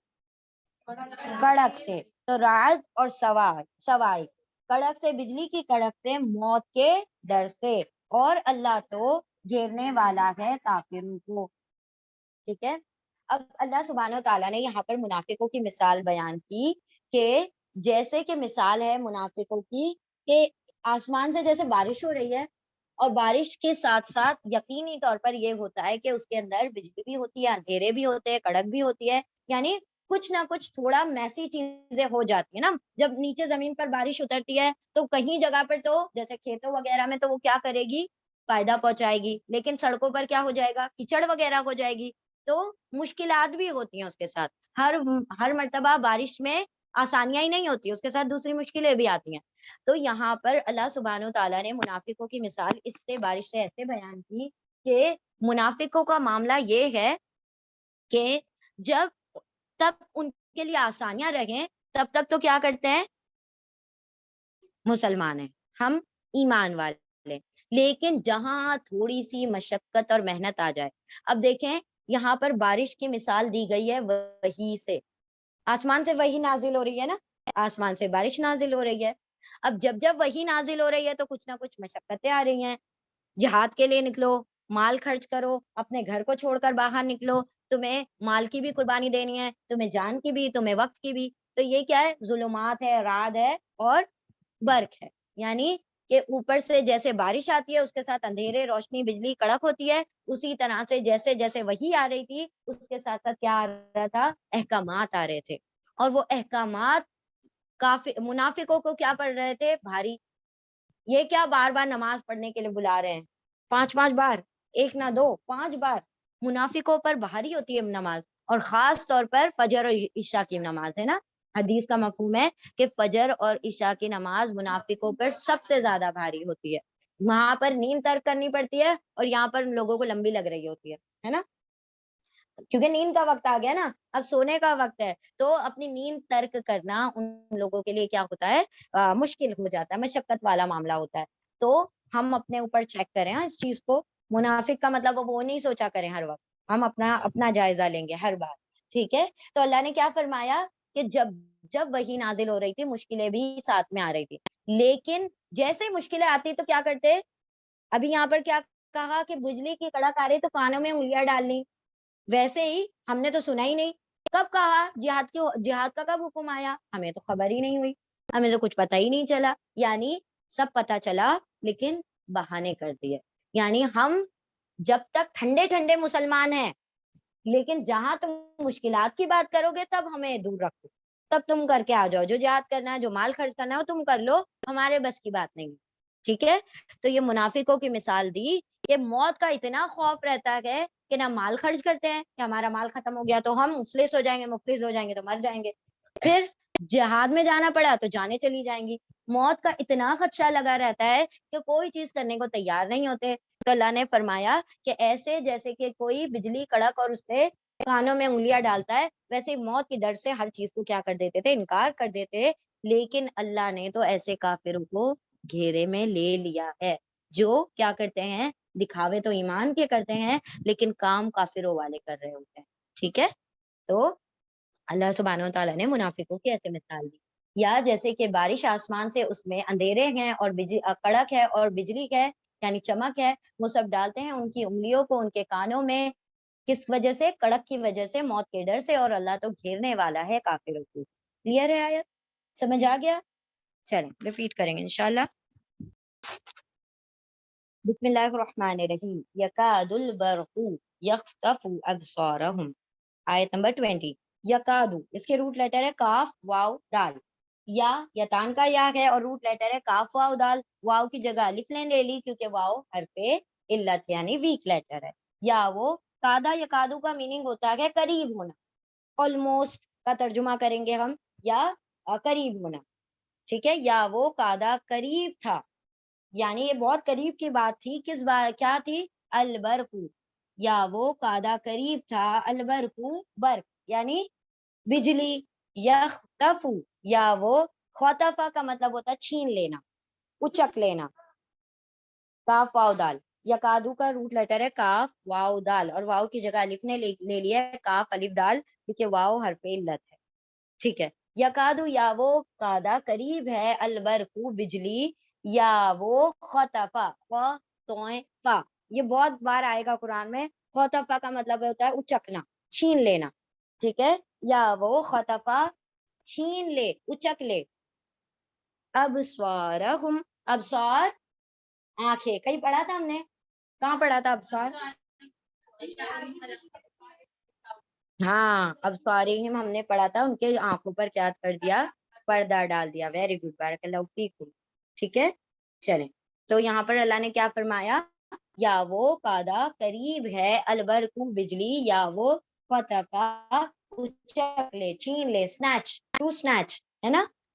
Speaker 1: کڑک سے. تو رعد اور سوائی، کڑک سے، بجلی کی کڑک سے، موت کے ڈر سے. اور اللہ تو گھیرنے والا ہے کافروں کو. ٹھیک ہے. اب اللہ سبحانہ و تعالیٰ نے یہاں پر منافقوں کی مثال بیان کی کہ جیسے کہ مثال ہے منافقوں کی کہ آسمان سے جیسے بارش ہو رہی ہے اور بارش کے ساتھ ساتھ یقینی طور پر یہ ہوتا ہے کہ اس کے اندر بجلی بھی ہوتی ہے، اندھیرے بھی ہوتے ہیں، کڑک بھی ہوتی ہے، یعنی کچھ نہ کچھ تھوڑا میسی چیزیں ہو جاتی ہیں نا. جب نیچے زمین پر بارش اترتی ہے تو کہیں جگہ پر تو جیسے کھیتوں وغیرہ میں تو وہ کیا کرے گی؟ فائدہ پہنچائے گی، لیکن سڑکوں پر کیا ہو جائے گا؟ کیچڑ وغیرہ ہو جائے گی. تو مشکلات بھی ہوتی ہیں اس کے ساتھ. ہر مرتبہ بارش میں آسانیاں ہی نہیں ہوتی, اس کے ساتھ دوسری مشکلیں بھی آتی ہیں. تو یہاں پر اللہ سبحانہ و تعالیٰ نے منافقوں کی مثال اس سے بارش سے ایسے بیان کی کہ منافقوں کا معاملہ یہ ہے کہ جب تک ان کے لیے آسانیاں رہیں تب تک تو کیا کرتے ہیں, مسلمان ہیں, ہم ایمان والے, لیکن جہاں تھوڑی سی مشقت اور محنت آ جائے. اب دیکھیں یہاں پر بارش کی مثال دی گئی ہے وحی سے, آسمان سے وحی نازل ہو رہی ہے نا, آسمان سے بارش نازل ہو رہی ہے. اب جب وحی نازل ہو رہی ہے تو کچھ نہ کچھ مشقتیں آ رہی ہیں. جہاد کے لیے نکلو, مال خرچ کرو, اپنے گھر کو چھوڑ کر باہر نکلو, تمہیں مال کی بھی قربانی دینی ہے, تمہیں جان کی بھی, تمہیں وقت کی بھی. تو یہ کیا ہے, ظلمات ہے, رعد ہے اور برق ہے. یعنی کہ اوپر سے جیسے بارش آتی ہے اس کے ساتھ اندھیرے, روشنی, بجلی کڑک ہوتی ہے, اسی طرح سے جیسے جیسے وحی آ رہی تھی اس کے ساتھ ساتھ کیا آ رہا تھا, احکامات آ رہے تھے. اور وہ احکامات کافی منافقوں کو کیا پڑ رہے تھے, بھاری. یہ کیا بار بار نماز پڑھنے کے لیے بلا رہے ہیں, 5 بار, ایک نہ دو, 5 بار. منافقوں پر بھاری ہوتی ہے نماز, اور خاص طور پر فجر اور عشاء کی نماز ہے نا. حدیث کا مفہوم ہے کہ فجر اور عشاء کی نماز منافقوں پر سب سے زیادہ بھاری ہوتی ہے. وہاں پر نیند ترک کرنی پڑتی ہے اور یہاں پر لوگوں کو لمبی لگ رہی ہوتی ہے نا, کیونکہ نیند کا وقت آ گیا نا, اب سونے کا وقت ہے. تو اپنی نیند ترک کرنا ان لوگوں کے لیے کیا ہوتا ہے, مشکل ہو جاتا ہے, مشقت والا معاملہ ہوتا ہے. تو ہم اپنے اوپر چیک کریں اس چیز کو. منافق کا مطلب وہ نہیں سوچا کریں ہر وقت, ہم اپنا جائزہ لیں گے ہر بار, ٹھیک ہے. تو اللہ نے کیا فرمایا کہ جب وہی نازل ہو رہی تھی مشکلیں بھی ساتھ میں آ رہی تھی, لیکن جیسے مشکلیں آتی تو کیا کرتے, ابھی یہاں پر کیا کہا کہ بجلی کی کڑک آ رہی تو کانوں میں انگلیاں ڈالنی, ویسے ہی ہم نے تو سنا ہی نہیں. کب کہا جہاد کا کب حکم آیا, ہمیں تو خبر ہی نہیں ہوئی, ہمیں تو کچھ پتہ ہی نہیں چلا. یعنی سب پتہ چلا لیکن بہانے کر دیے. یعنی ہم جب تک ٹھنڈے ٹھنڈے مسلمان ہیں, لیکن جہاں تم مشکلات کی بات کرو گے تب ہمیں دور رکھو, تب تم کر کے آ جاؤ, جو جہاد کرنا ہے, جو مال خرچ کرنا ہے وہ تم کر لو, ہمارے بس کی بات نہیں, ٹھیک ہے. تو یہ منافقوں کی مثال دی کہ موت کا اتنا خوف رہتا ہے کہ نہ مال خرچ کرتے ہیں کہ ہمارا مال ختم ہو گیا تو ہم مفلس ہو جائیں گے, مفلس ہو جائیں گے تو مر جائیں گے, پھر جہاد میں جانا پڑا تو جانیں چلی جائیں گی. موت کا اتنا خدشہ لگا رہتا ہے کہ کوئی چیز کرنے کو تیار نہیں ہوتے. تو اللہ نے فرمایا کہ ایسے جیسے کہ کوئی بجلی کڑک اور اس سے کانوں میں انگلیاں ڈالتا ہے, ویسے موت کی ڈر سے ہر چیز کو کیا کر دیتے تھے, انکار کر دیتے. لیکن اللہ نے تو ایسے کافروں کو گھیرے میں لے لیا ہے جو کیا کرتے ہیں, دکھاوے تو ایمان کے کرتے ہیں لیکن کام کافروں والے کر رہے ہوتے ہیں, ٹھیک ہے. تو اللہ سبحانہ و تعالیٰ نے منافقوں کی ایسے مثال دی. یا جیسے کہ بارش آسمان سے, اس میں اندھیرے ہیں اور کڑک ہے اور بجلی ہے یعنی چمک ہے, وہ سب ڈالتے ہیں ان کی انگلیوں کو ان کے کانوں میں, کس وجہ سے, کڑک کی وجہ سے, موت کے ڈر سے, اور اللہ تو گھیرنے والا ہے کافروں کو. کلیئر ہے آیت, سمجھ آ گیا؟ چلیں ریپیٹ کریں گے انشاءاللہ. بسم اللہ الرحمن الرحیم. یکاد البرق یخطف ابصارہم, آیت نمبر 20. یکادو, اس کے روٹ لیٹر ہے کاف واو دال, یا یتان کا یا ہے اور روٹ لیٹر ہے کاف واو دال. واو کی جگہ الف نے لے لی کیونکہ واو حرف علت یعنی ویک لیٹر ہے. یا وہ کادا یکادو کا میننگ ہوتا ہے قریب ہونا, آلموسٹ کا ترجمہ کریں گے ہم, یا قریب ہونا, ٹھیک ہے. یا وہ کادا قریب تھا, یعنی یہ بہت قریب کی بات تھی. کس بات کیا تھی, البرقو, یا وہ کادا قریب تھا, البرقو برق یعنی بجلی. یخطفو, یا وہ خطفہ کا مطلب ہوتا ہے چھین لینا, اچک لینا. کاف واو دال, یکادو کا روٹ لیٹر ہے کاف واو دال, اور واو کی جگہ الف نے لے لیا ہے کاف الف دال کیونکہ واو حرف علت ہے, ٹھیک ہے. یکادو, یا وہ کادا قریب ہے, البرقو بجلی, یا وہ خطفہ, فا, یہ بہت بار آئے گا قرآن میں. خطفہ کا مطلب ہوتا ہے اچکنا, چھین لینا, ٹھیک ہے. یا وہ خطفہ چھین لے, اچک لے. ابصارہم, ابصار آنکھیں, کہیں پڑھا تھا ہم نے, کہاں پڑھا تھا ابصار؟ ہاں, ابصارہم ہم نے پڑھا تھا, ان کے آنکھوں پر کیا کر دیا, پردہ ڈال دیا. ویری گڈ, بارک اللہ فیکم, ٹھیک ہے. چلیں, تو یہاں پر اللہ نے کیا فرمایا, یا وہ کادا قریب ہے, البرقو بجلی, یا وہ خطفہ اچک لے, چھین لے, snatch, to snatch, ہے نا,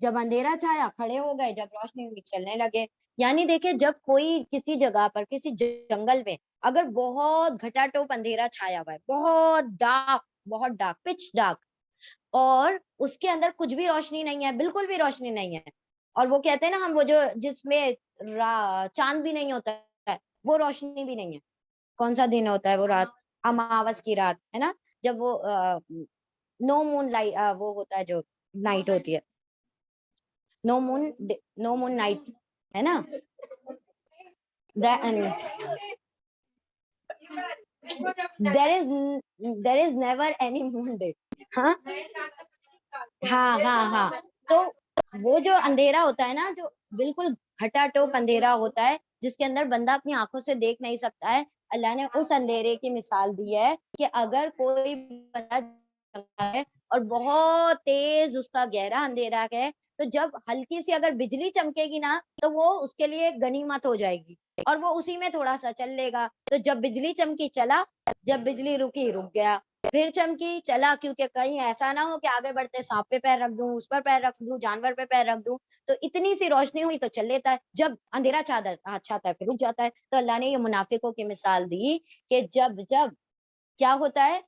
Speaker 1: جب اندھیرا چھایا کھڑے ہو گئے, جب روشنی ہوئی چلنے لگے. یعنی دیکھیں جب کوئی کسی جگہ پر کسی جنگل میں اگر بہت گھٹا ٹوپ اندھیرا چھایا ہوا ہے, بہت ڈارک پچ ڈارک, اور اس کے اندر کچھ بھی روشنی نہیں ہے, بالکل بھی روشنی نہیں ہے, اور وہ کہتے ہیں نا ہم وہ جو جس میں چاند بھی نہیں ہوتا ہے, وہ روشنی بھی نہیں ہے. کون سا دن ہوتا ہے وہ رات, اماوس کی رات ہے نا, جب وہ نو مون لائٹ, وہ ہوتا ہے جو نائٹ ہوتی ہے, نو مون نائٹ ہے نا, there is never any moon day. ہاں تو وہ جو اندھیرا ہوتا ہے نا, جو بالکل گھٹا ٹوپ اندھیرا ہوتا ہے جس کے اندر بندہ اپنی آنکھوں سے دیکھ نہیں سکتا ہے, اللہ نے اس اندھیرے کی مثال دی ہے کہ اگر کوئی بندہ ہے اور بہت تیز اس کا گہرا اندھیرا ہے, تو جب ہلکی سی اگر بجلی چمکے گی نا تو وہ اس کے لیے غنیمت ہو جائے گی, اور وہ اسی میں تھوڑا سا چل لے گا. تو جب بجلی چمکی چلا, جب بجلی رکی رک گیا, پھر چمکی چلا, کیونکہ کہیں ایسا نہ ہو کہ آگے بڑھتے سانپ پہ پیر رکھ دوں, اس پر پیر رکھ دوں, جانور پہ پیر رکھ دوں, تو اتنی سی روشنی ہوئی تو چل لیتا ہے. جب اندھیرا چھاتا ہے پھر رک جاتا ہے. تو اللہ نے یہ منافقوں کی مثال دی کہ جب کیا ہوتا ہے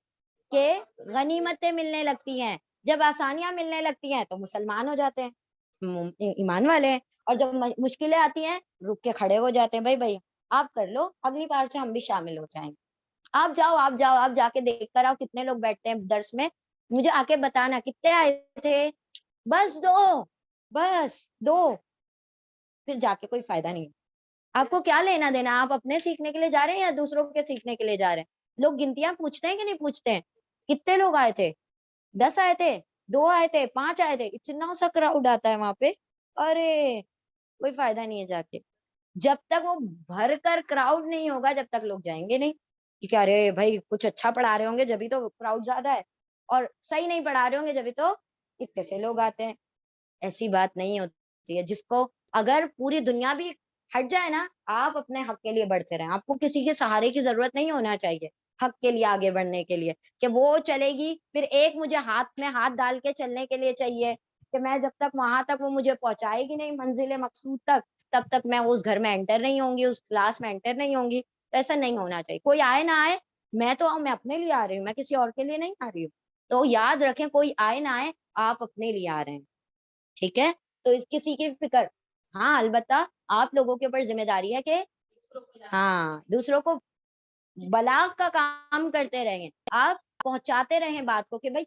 Speaker 1: کہ غنیمتیں ملنے لگتی ہیں, جب آسانیاں ملنے لگتی ہیں تو مسلمان ہو جاتے ہیں, ایمان والے ہیں, اور جب مشکلیں آتی ہیں رک کے کھڑے ہو جاتے ہیں, بھائی آپ کر لو, اگلی بار سے ہم بھی شامل ہو جائیں گے. آپ جا کے دیکھ کر آؤ کتنے لوگ بیٹھتے ہیں درس میں, مجھے آ کے بتانا کتنے آئے تھے, بس دو, پھر جا کے کوئی فائدہ نہیں. آپ کو کیا لینا دینا, آپ اپنے سیکھنے کے لیے جا رہے ہیں یا دوسروں کے سیکھنے کے لیے جا رہے ہیں؟ لوگ گنتیاں پوچھتے ہیں کہ نہیں پوچھتے ہیں, کتنے لوگ آئے تھے, 10 آئے تھے, 2 آئے تھے, 5 آئے تھے, اتنا سا کراؤڈ آتا ہے وہاں پہ, ارے کوئی فائدہ نہیں ہے جا کے. جب تک وہ بھر کر کراؤڈ نہیں ہوگا جب تک لوگ جائیں گے نہیں, کہ ارے بھائی کچھ اچھا پڑھا رہے ہوں گے جبھی تو کراؤڈ زیادہ ہے, اور صحیح نہیں پڑھا رہے ہوں گے جبھی تو اتنے سے لوگ آتے ہیں. ایسی بات نہیں ہوتی ہے. جس کو اگر پوری دنیا بھی ہٹ جائے نا, آپ اپنے حق کے لیے بڑھتے رہیں, آپ کو کسی کے سہارے کی ضرورت نہیں ہونا چاہیے حق کے لیے آگے بڑھنے کے لیے, کہ وہ چلے گی پھر ایک مجھے ہاتھ میں ہاتھ ڈال کے چلنے کے لیے چاہیے, کہ میں جب تک وہاں تک وہ مجھے پہنچائے گی نہیں منزل مقصود تک, تب تک میں اس گھر میں انٹر نہیں ہوں گی, اس کلاس میں انٹر نہیں ہوں گی. تو ایسا نہیں ہونا چاہیے. کوئی آئے نہ آئے, میں اپنے لیے آ رہی ہوں, میں کسی اور کے لیے نہیں آ رہی ہوں. تو یاد رکھیں, کوئی آئے نہ آئے, آپ اپنے لیے آ رہے ہیں, ٹھیک ہے. تو اس کسی کی فکر, ہاں البتہ آپ لوگوں کے اوپر ذمہ داری ہے کہ ہاں دوسروں کو بلاغ کا کام کرتے رہیں, آپ پہنچاتے رہیں بات کو, کہ بھائی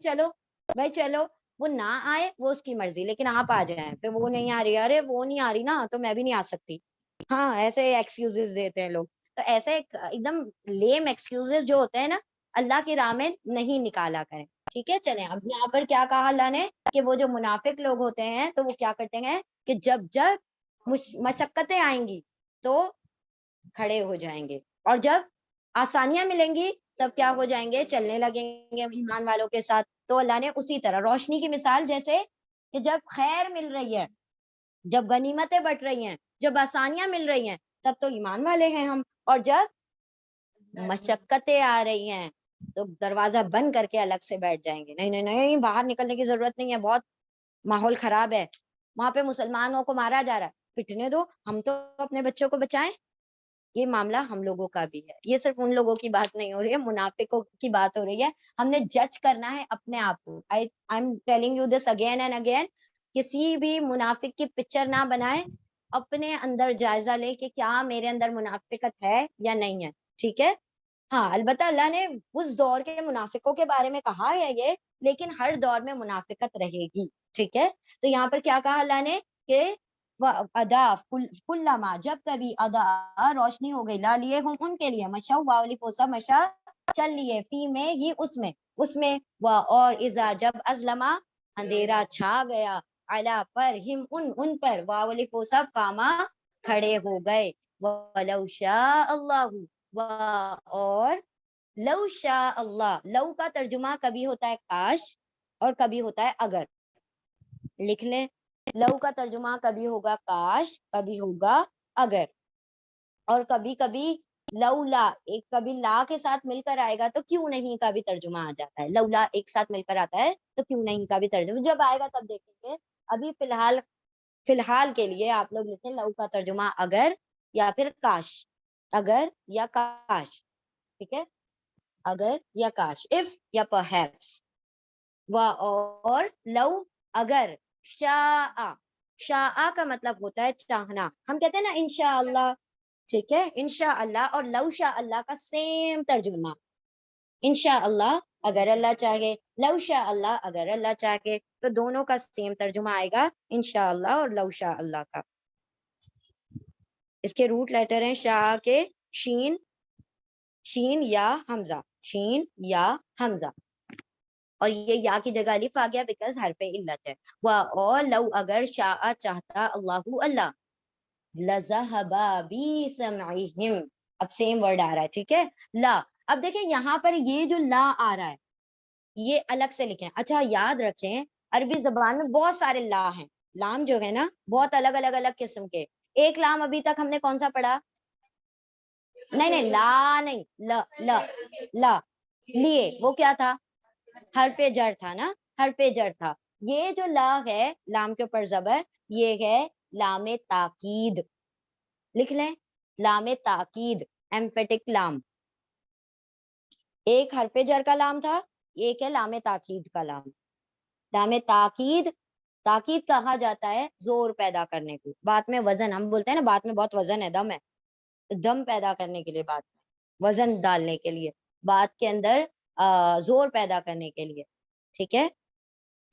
Speaker 1: چلو وہ نہ آئے وہ اس کی مرضی, لیکن آپ آ جائیں. پھر وہ نہیں آ رہی, ارے وہ نہیں آ رہی نا تو میں بھی نہیں آ سکتی, ہاں ایسے ایکسکیوزز دیتے ہیں لوگ. تو ایسے ایک دم لیم ایکسکیوزز جو ہوتے ہیں نا, اللہ کی راہ میں نہیں نکالا کریں, ٹھیک ہے. چلیں اب یہاں پر کیا کہا اللہ نے, کہ وہ جو منافق لوگ ہوتے ہیں تو وہ کیا کرتے ہیں کہ جب مشقتیں آئیں گی تو کھڑے ہو جائیں گے, اور جب آسانیاں ملیں گی تب کیا ہو جائیں گے, چلنے لگیں گے ایمان والوں کے ساتھ. تو اللہ نے اسی طرح روشنی کی مثال, جیسے کہ جب خیر مل رہی ہے, جب غنیمتیں بٹ رہی ہیں, جب آسانیاں مل رہی ہیں, تب تو ایمان والے ہیں ہم, اور جب مشقتیں آ رہی ہیں تو دروازہ بند کر کے الگ سے بیٹھ جائیں گے, نہیں باہر نکلنے کی ضرورت نہیں ہے, بہت ماحول خراب ہے, وہاں پہ مسلمانوں کو مارا جا رہا ہے, پٹنے دو, ہم تو اپنے بچوں کو بچائیں. یہ معاملہ ہم لوگوں کا بھی ہے, یہ صرف ان لوگوں کی بات نہیں ہو رہی ہے, منافقوں کی بات ہو رہی ہے. ہم نے جج کرنا ہے اپنے آپ کو. I am telling you this again and again, کسی بھی منافق کی پکچر نہ بنائے, اپنے اندر جائزہ لے کہ کیا میرے اندر منافقت ہے یا نہیں ہے, ٹھیک ہے. ہاں البتہ اللہ نے اس دور کے منافقوں کے بارے میں کہا ہے یہ, لیکن ہر دور میں منافقت رہے گی, ٹھیک ہے. تو یہاں پر کیا کہا اللہ نے, کہ ادا کلما, جب کبھی ادا روشنی ہو گئی, لا لیے ہوں ان کے لیے, مشا والی پوسا, مشا چل لیے, فی میں ہی اس میں اور اذا جب ازلما اندھیرا چھا گیا, علا پر ہم ان پر, واولی پوسا کاما کھڑے ہو گئے, ولو شاء اللہ, اور لو شاء اللہ, لو کا ترجمہ کبھی ہوتا ہے کاش اور کبھی ہوتا ہے اگر, لکھ لیں. لو کا ترجمہ کبھی ہوگا کاش, کبھی ہوگا اگر, اور کبھی کبھی لولا ایک کبھی لا کے ساتھ مل کر آئے گا تو کیوں نہیں کا بھی ترجمہ آ جاتا ہے. لولا ایک ساتھ مل کر آتا ہے تو کیوں نہیں کا بھی ترجمہ, جب آئے گا تب دیکھیں گے. ابھی فی الحال کے لیے آپ لوگ لکھیں لو کا ترجمہ اگر یا پھر کاش، اگر یا کاش، ٹھیک ہے، اگر یا کاش، اف یا پرہیپس، اور لو اگر، شاء، شاء کا مطلب ہوتا ہے چاہنا، ہم کہتے ہیں نا انشاءاللہ، ٹھیک ہے، انشاءاللہ اور لو شاء اللہ کا سیم ترجمہ، انشاءاللہ اگر اللہ چاہے، لو شاء اللہ اگر اللہ چاہے، تو دونوں کا سیم ترجمہ آئے گا انشاءاللہ اور لو شاء اللہ کا۔ اس کے روٹ لیٹر ہیں شاء کے شین، شین یا حمزہ، شین یا حمزہ، اور یہ یا کی جگہ الف آ گیا بیکاز حرف علت ہے۔ اور لو اگر شاء چاہتا اللہ اللہ، لذہب بسمعہم، اب سیم ورڈ آ رہا ہے، ٹھیک ہے، لا، اب دیکھیں یہاں پر یہ جو لا آ رہا ہے یہ الگ سے لکھیں، اچھا یاد رکھیں عربی زبان میں بہت سارے لا ہیں، لام جو ہے نا بہت الگ الگ قسم کے، ایک لام ابھی تک ہم نے کون سا پڑھا؟ نہیں لا نہیں، لا لا لا لیے، وہ کیا تھا؟ حرف جر تھا نا، حرف جر تھا۔ یہ جو لا ہے لام کے اوپر زبر، یہ ہے لام تاکید، لکھ لیں لام تاکید، ایمفیٹک لام، ایک حرف جر کا لام تھا، ایک ہے لام تاکید کا لام۔ لام تاکید، تاکید کہا جاتا ہے زور پیدا کرنے کو، بات میں وزن، ہم بولتے ہیں نا بات میں بہت وزن ہے، دم ہے، دم پیدا کرنے کے لیے، بات میں وزن ڈالنے کے لیے، بات کے اندر زور پیدا کرنے کے لیے، ٹھیک ہے،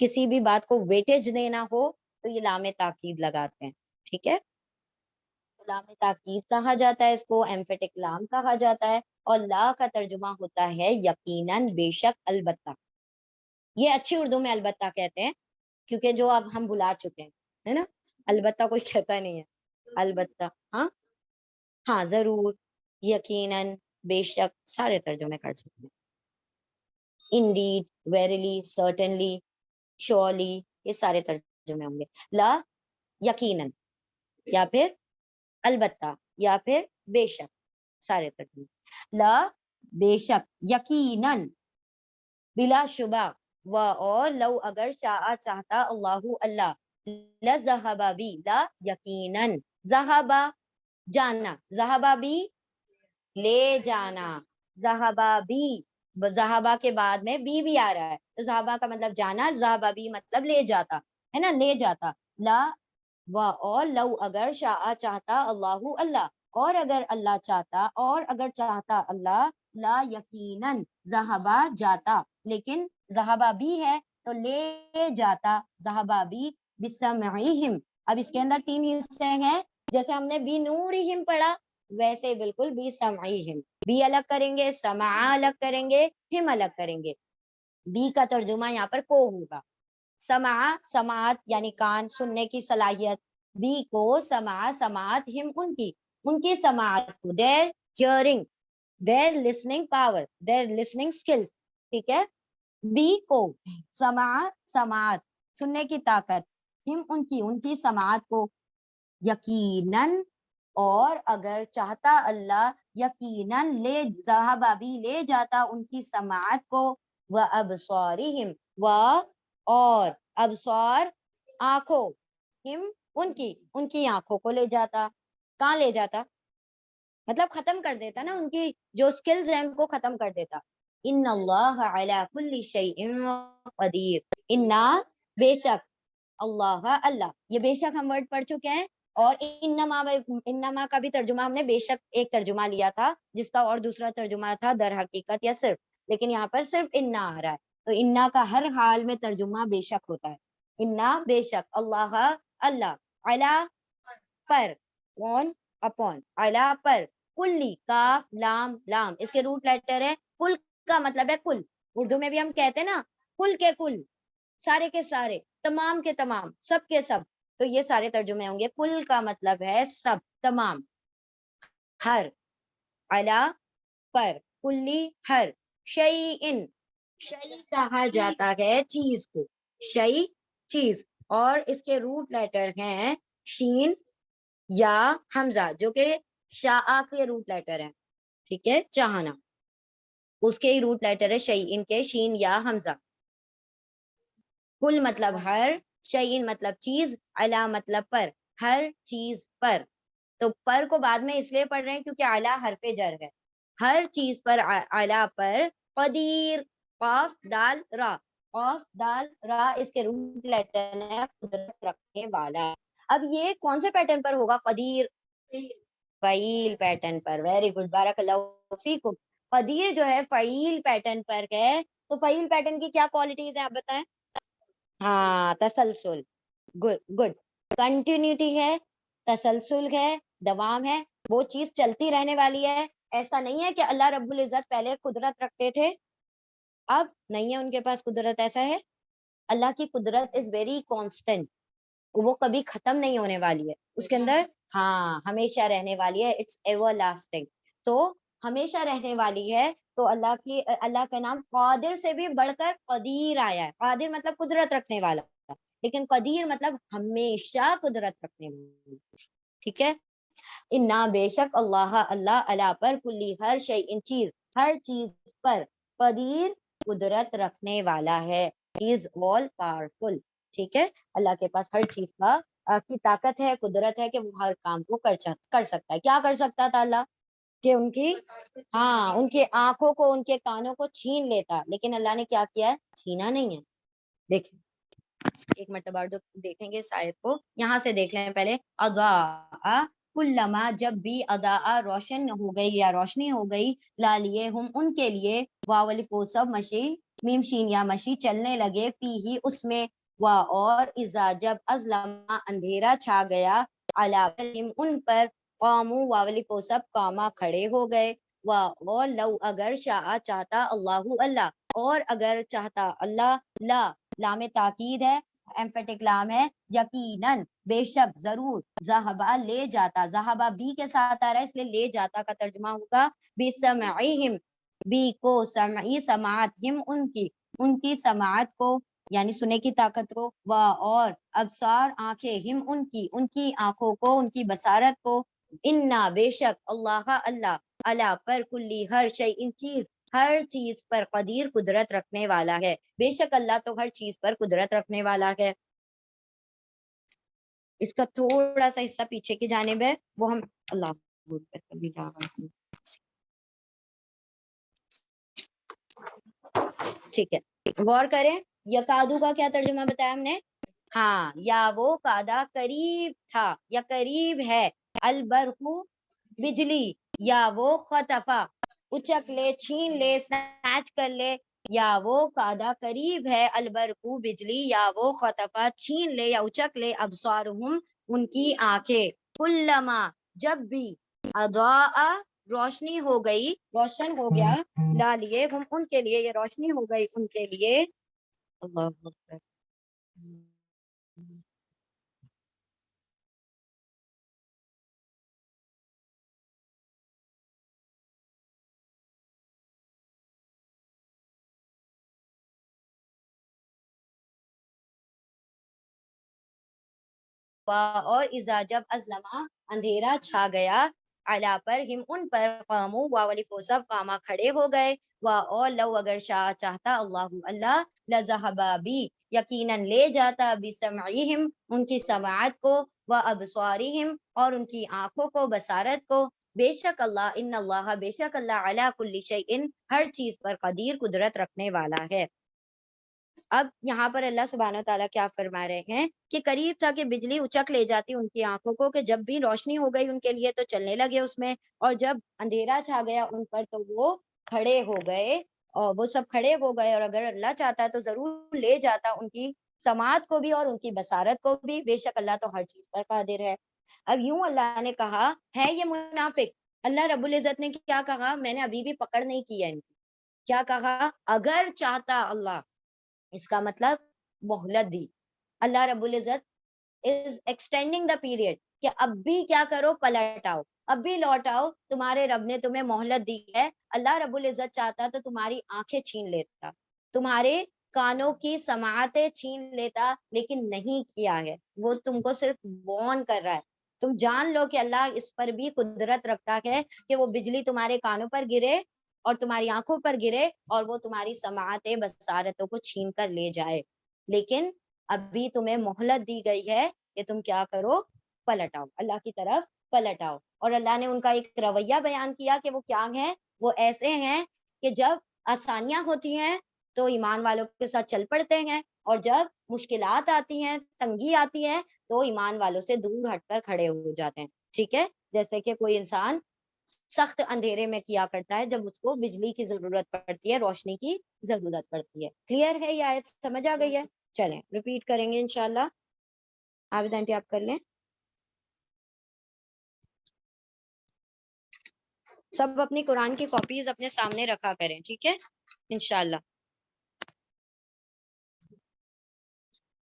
Speaker 1: کسی بھی بات کو ویٹیج دینا ہو تو یہ لام تاکید لگاتے ہیں، ٹھیک ہے، لام تاکید کہا جاتا ہے، اس کو ایمفیٹک لام کہا جاتا ہے، اور لا کا ترجمہ ہوتا ہے یقیناً، بے شک، البتہ، یہ اچھی اردو میں البتہ کہتے ہیں، کیونکہ جو اب ہم بلا چکے ہیں، ہے نا، البتہ کوئی کہتا نہیں ہے، البتہ، ہاں ہاں ضرور، یقیناً، بے شک، سارے ترجمے کر سکتے ہیں، انڈیڈ، ویریلی، سرٹنلی، شورلی، یہ سارے ترجمے ہوں گے، لا، یقیناً، یا پھر البتہ، یا پھر بے شک، سارے ترجمے، لا، بے شک، یقیناً، بلا شبہ، اور لو اگر شاء چاہتا اللہ اللہ، لذہب بھی، لا، یقیناً، ذہبا، جانا، ذہبا بھی، لے جانا، ذہبا بھی، ذہبا کے بعد میں بھی آ رہا ہے، تو ذہبا کا مطلب جانا، ذہبا بھی مطلب لے جاتا ہے نا، لے جاتا، لا، اور لو اگر شاء چاہتا اللہ اللہ، اور اگر اللہ چاہتا، اور اگر چاہتا اللہ، لا، یقیناً، ذہبا، جاتا، لیکن ذہبا بھی ہے تو لے جاتا، ذہبا بھی، بسمعہم، اب اس کے اندر تین حصے ہیں، جیسے ہم نے بی نورہم پڑھا ویسے بالکل بی سمعہم، بی الگ کریں گے، سمع الگ کریں گے، ہم الگ کریں گے، بی کا ترجمہ یہاں پر کو ہوگا، سمع، سماعت یعنی کان، سننے کی صلاحیت، بی کو سمع، سماعت، ہم ان کی سماعت کو، دیر ہیئرنگ، دیر لسننگ پاور، دیر لسننگ اسکل، ٹھیک ہے، بی کو سمع، سماعت، سننے کی طاقت، ہم ان کی سماعت کو، یقیناً، اور اگر چاہتا اللہ، یقیناً، لے، ذہبا بھی، لے جاتا ان کی سماعت کو، وابصارہم، اور ابصار، آنکھوں، ہم ان کی آنکھوں کو لے جاتا، کہاں لے جاتا؟ مطلب ختم کر دیتا نا، ان کی جو سکلز ہیں ان کو ختم کر دیتا، ان اللہ علی کل شیء قدیر، انا، بے شک، اللہ، اللہ، یہ بے شک ہم ورڈ پڑھ چکے ہیں، اور انما کا بھی ترجمہ ہم نے بے شک ایک ترجمہ لیا تھا جس کا اور دوسرا ترجمہ تھا در حقیقت یا صرف، لیکن یہاں پر صرف انا آ رہا ہے، تو انا کا ہر حال میں ترجمہ بے شک ہوتا ہے، انا، بے شک، اللہ، اللہ، علی، پر، on، اپون، علی، پر، کلی، کاف، لام، لام، اس کے روٹ لیٹر ہے، کل کا مطلب ہے کل، اردو میں بھی ہم کہتے ہیں نا کل کے کل، سارے کے سارے، تمام کے تمام، سب کے سب، تو یہ سارے ترجمے ہوں گے، کل کا مطلب ہے سب، تمام، ہر، علی، پر، کلی، ہر، شیئن، شیء کہا جاتا ہے چیز کو، شیء، چیز، اور اس کے روٹ لیٹر ہیں شین یا حمزہ، جو کہ شاء کے روٹ لیٹر ہیں، ٹھیک ہے، چاہنا، اس کے ہی روٹ لیٹر ہے شیئن کے، شین یا حمزہ، کل مطلب ہر، شیئن مطلب چیز، علا مطلب پر، ہر چیز پر. تو پر کو بعد میں اس لیے پڑھ رہے ہیں کیونکہ علا حرف جر ہے. ہر چیز پر، علا پر. قدیر، قاف دال را، قاف دال را اس کے روٹ لیٹر ہے قدرت رکھنے والا. اب یہ کون سے پیٹرن پر ہوگا؟ قدیر فعیل پیٹرن پر. ویری گڈ، بارک اللہ فیکم. قدیر جو ہے فعیل پیٹرن پر ہے. تو فعیل پیٹرن کی کیا کوالٹیز ہیں آپ بتائیں؟ ہاں، تسلسل. گڈ. کنٹینیوٹی ہے، تسلسل ہے، دوام ہے، وہ چیز چلتی رہنے والی ہے. ایسا نہیں ہے کہ اللہ رب العزت پہلے قدرت رکھتے تھے اب نہیں ہے ان کے پاس قدرت. ایسا ہے؟ اللہ کی قدرت از ویری کانسٹنٹ، وہ کبھی ختم نہیں ہونے والی ہے. اس کے اندر ہاں ہمیشہ رہنے والی ہے. It's everlasting. تو ہمیشہ رہنے والی ہے. تو اللہ کا نام قادر سے بھی بڑھ کر قدیر آیا ہے. قادر مطلب قدرت رکھنے والا، لیکن قدیر مطلب ہمیشہ قدرت رکھنے والا. ٹھیک ہے. انا بے شک اللہ پر کلی ہر شے ان چیز، ہر چیز پر قدیر قدرت رکھنے والا ہے. He is all powerful. ٹھیک ہے. اللہ کے پاس ہر چیز کی طاقت ہے، قدرت ہے کہ وہ ہر کام کو کر سکتا ہے. کیا کر سکتا تھا اللہ؟ کہ ان کی آنکھوں کو، ان کے کانوں کو چھین لیتا، لیکن اللہ نے کیا کیا ہے؟ چھینا نہیں ہے. دیکھیں ایک مرتبہ دیکھیں گے اس آیت کو، یہاں سے دیکھ لیں پہلے. اضاء کلما، جب بھی اضاء روشن ہو گئی یا روشنی ہو گئی، لالیے ہم ان کے لیے، واو الف وہ سب مشی، میم شین یا مشی چلنے لگے، فی ہی اس میں، اور اذا جب ازلما اندھیرا چھا گیا، علی ان پر، قاموا واو الف وہ سب قاما کھڑے ہو گئے، اور لو اگر شاء چاہتا اللہ اللہ، اور اگر چاہتا اللہ، لا لام تاکید ہے، ایمفیٹک لام ہے، یقیناً بے شک ضرور، ذہبا لے جاتا، ذہبا بھی کے ساتھ آ رہا ہے اس لیے لے جاتا کا ترجمہ ہوگا بسمعہم، بی کو سمعی سماعت، ہم ان کی سماعت کو یعنی سنے کی طاقت کو، اور ابصار آنکھیں، ہم ان کی آنکھوں کو، ان کی بصارت کو، انا بے شک اللہ اللہ پر کلی ہر شے ان چیز، ہر چیز پر قدیر قدرت رکھنے والا ہے. بے شک اللہ تو ہر چیز پر قدرت رکھنے والا ہے. اس کا تھوڑا سا حصہ پیچھے کی جانب ہے، وہ ہم اللہ ٹھیک ہے غور کریں. یکادو کا کیا ترجمہ بتایا ہم نے؟ ہاں، یا وہ کادا قریب تھا یا قریب ہے، البرقو بجلی، یا وہ خطفا اچک لے، چھین لے، سنیچ کر لے، یا وہ کادا قریب ہے، البرقو بجلی، یا وہ خطفا چھین لے یا اچک لے، ابصارہم ان کی آنکھیں، کلما جب بھی، اضاء روشنی ہو گئی، روشن ہو گیا، لا لیے ہم ان کے لیے، یہ روشنی ہو گئی ان کے لیے. اللہ اکبر. اور اذا جب ازلما اندھیرا چھا گیا، علا پر ہم ان پر، قاموا واو الف وہ سب قاما کھڑے ہو گئے، اور لو اگر شاء چاہتا اللہ لذہبا بھی یقیناً لے جاتا، بسمعہم ان کی سماعت کو، وابصارہم اور ان کی آنکھوں کو، بصارت کو. بے شک اللہ، ان اللہ بے شک اللہ، علی کل شیء ہر چیز پر قدیر قدرت رکھنے والا ہے. اب یہاں پر اللہ سبحانہ تعالیٰ کیا فرما رہے ہیں کہ قریب تھا کہ بجلی اچک لے جاتی ان کی آنکھوں کو، کہ جب بھی روشنی ہو گئی ان کے لیے تو چلنے لگے اس میں، اور جب اندھیرا چھا گیا ان پر تو وہ کھڑے ہو گئے، اور وہ سب کھڑے ہو گئے. اور اگر اللہ چاہتا تو ضرور لے جاتا ان کی سماعت کو بھی اور ان کی بصارت کو بھی. بے شک اللہ تو ہر چیز پر قادر ہے. اب یوں اللہ نے کہا ہے یہ منافق، اللہ رب العزت نے کیا کہا؟ میں نے ابھی بھی پکڑ نہیں کیا ان کی. کیا کہا؟ اگر چاہتا اللہ، اس کا مطلب مہلت دی. اللہ رب العزت از ایکسٹینڈنگ دا پیریڈ کہ اب بھی کیا کرو، پلٹ آؤ، اب بھی لوٹ آؤ، تمہارے رب نے تمہیں مہلت دی ہے. اللہ رب العزت چاہتا تو تمہاری آنکھیں چھین لیتا، تمہارے کانوں کی سماعتیں چھین لیتا، لیکن نہیں کیا ہے. وہ تم کو صرف وارن کر رہا ہے. تم جان لو کہ اللہ اس پر بھی قدرت رکھتا ہے کہ وہ بجلی تمہارے کانوں پر گرے اور تمہاری آنکھوں پر گرے اور وہ تمہاری سماعت بصارتوں کو چھین کر لے جائے. لیکن ابھی تمہیں مہلت دی گئی ہے کہ تم کیا کرو, پلٹ آؤ, اللہ کی طرف پلٹ آؤ. اور اللہ نے ان کا ایک رویہ بیان کیا کہ وہ کیا ہیں, وہ ایسے ہیں کہ جب آسانیاں ہوتی ہیں تو ایمان والوں کے ساتھ چل پڑتے ہیں, اور جب مشکلات آتی ہیں, تنگی آتی ہے, تو ایمان والوں سے دور ہٹ کر کھڑے ہو جاتے ہیں. ٹھیک ہے, جیسے کہ کوئی انسان سخت اندھیرے میں کیا کرتا ہے جب اس کو بجلی کی ضرورت پڑتی ہے, روشنی کی ضرورت پڑتی ہے. کلیئر ہے, یہ آیت سمجھ آ گئی ہے؟ چلیں ریپیٹ کریں گے انشاءاللہ. عابد آنٹی آپ کر لیں. سب اپنی قرآن کی کاپیز اپنے سامنے رکھا کریں, ٹھیک ہے انشاءاللہ.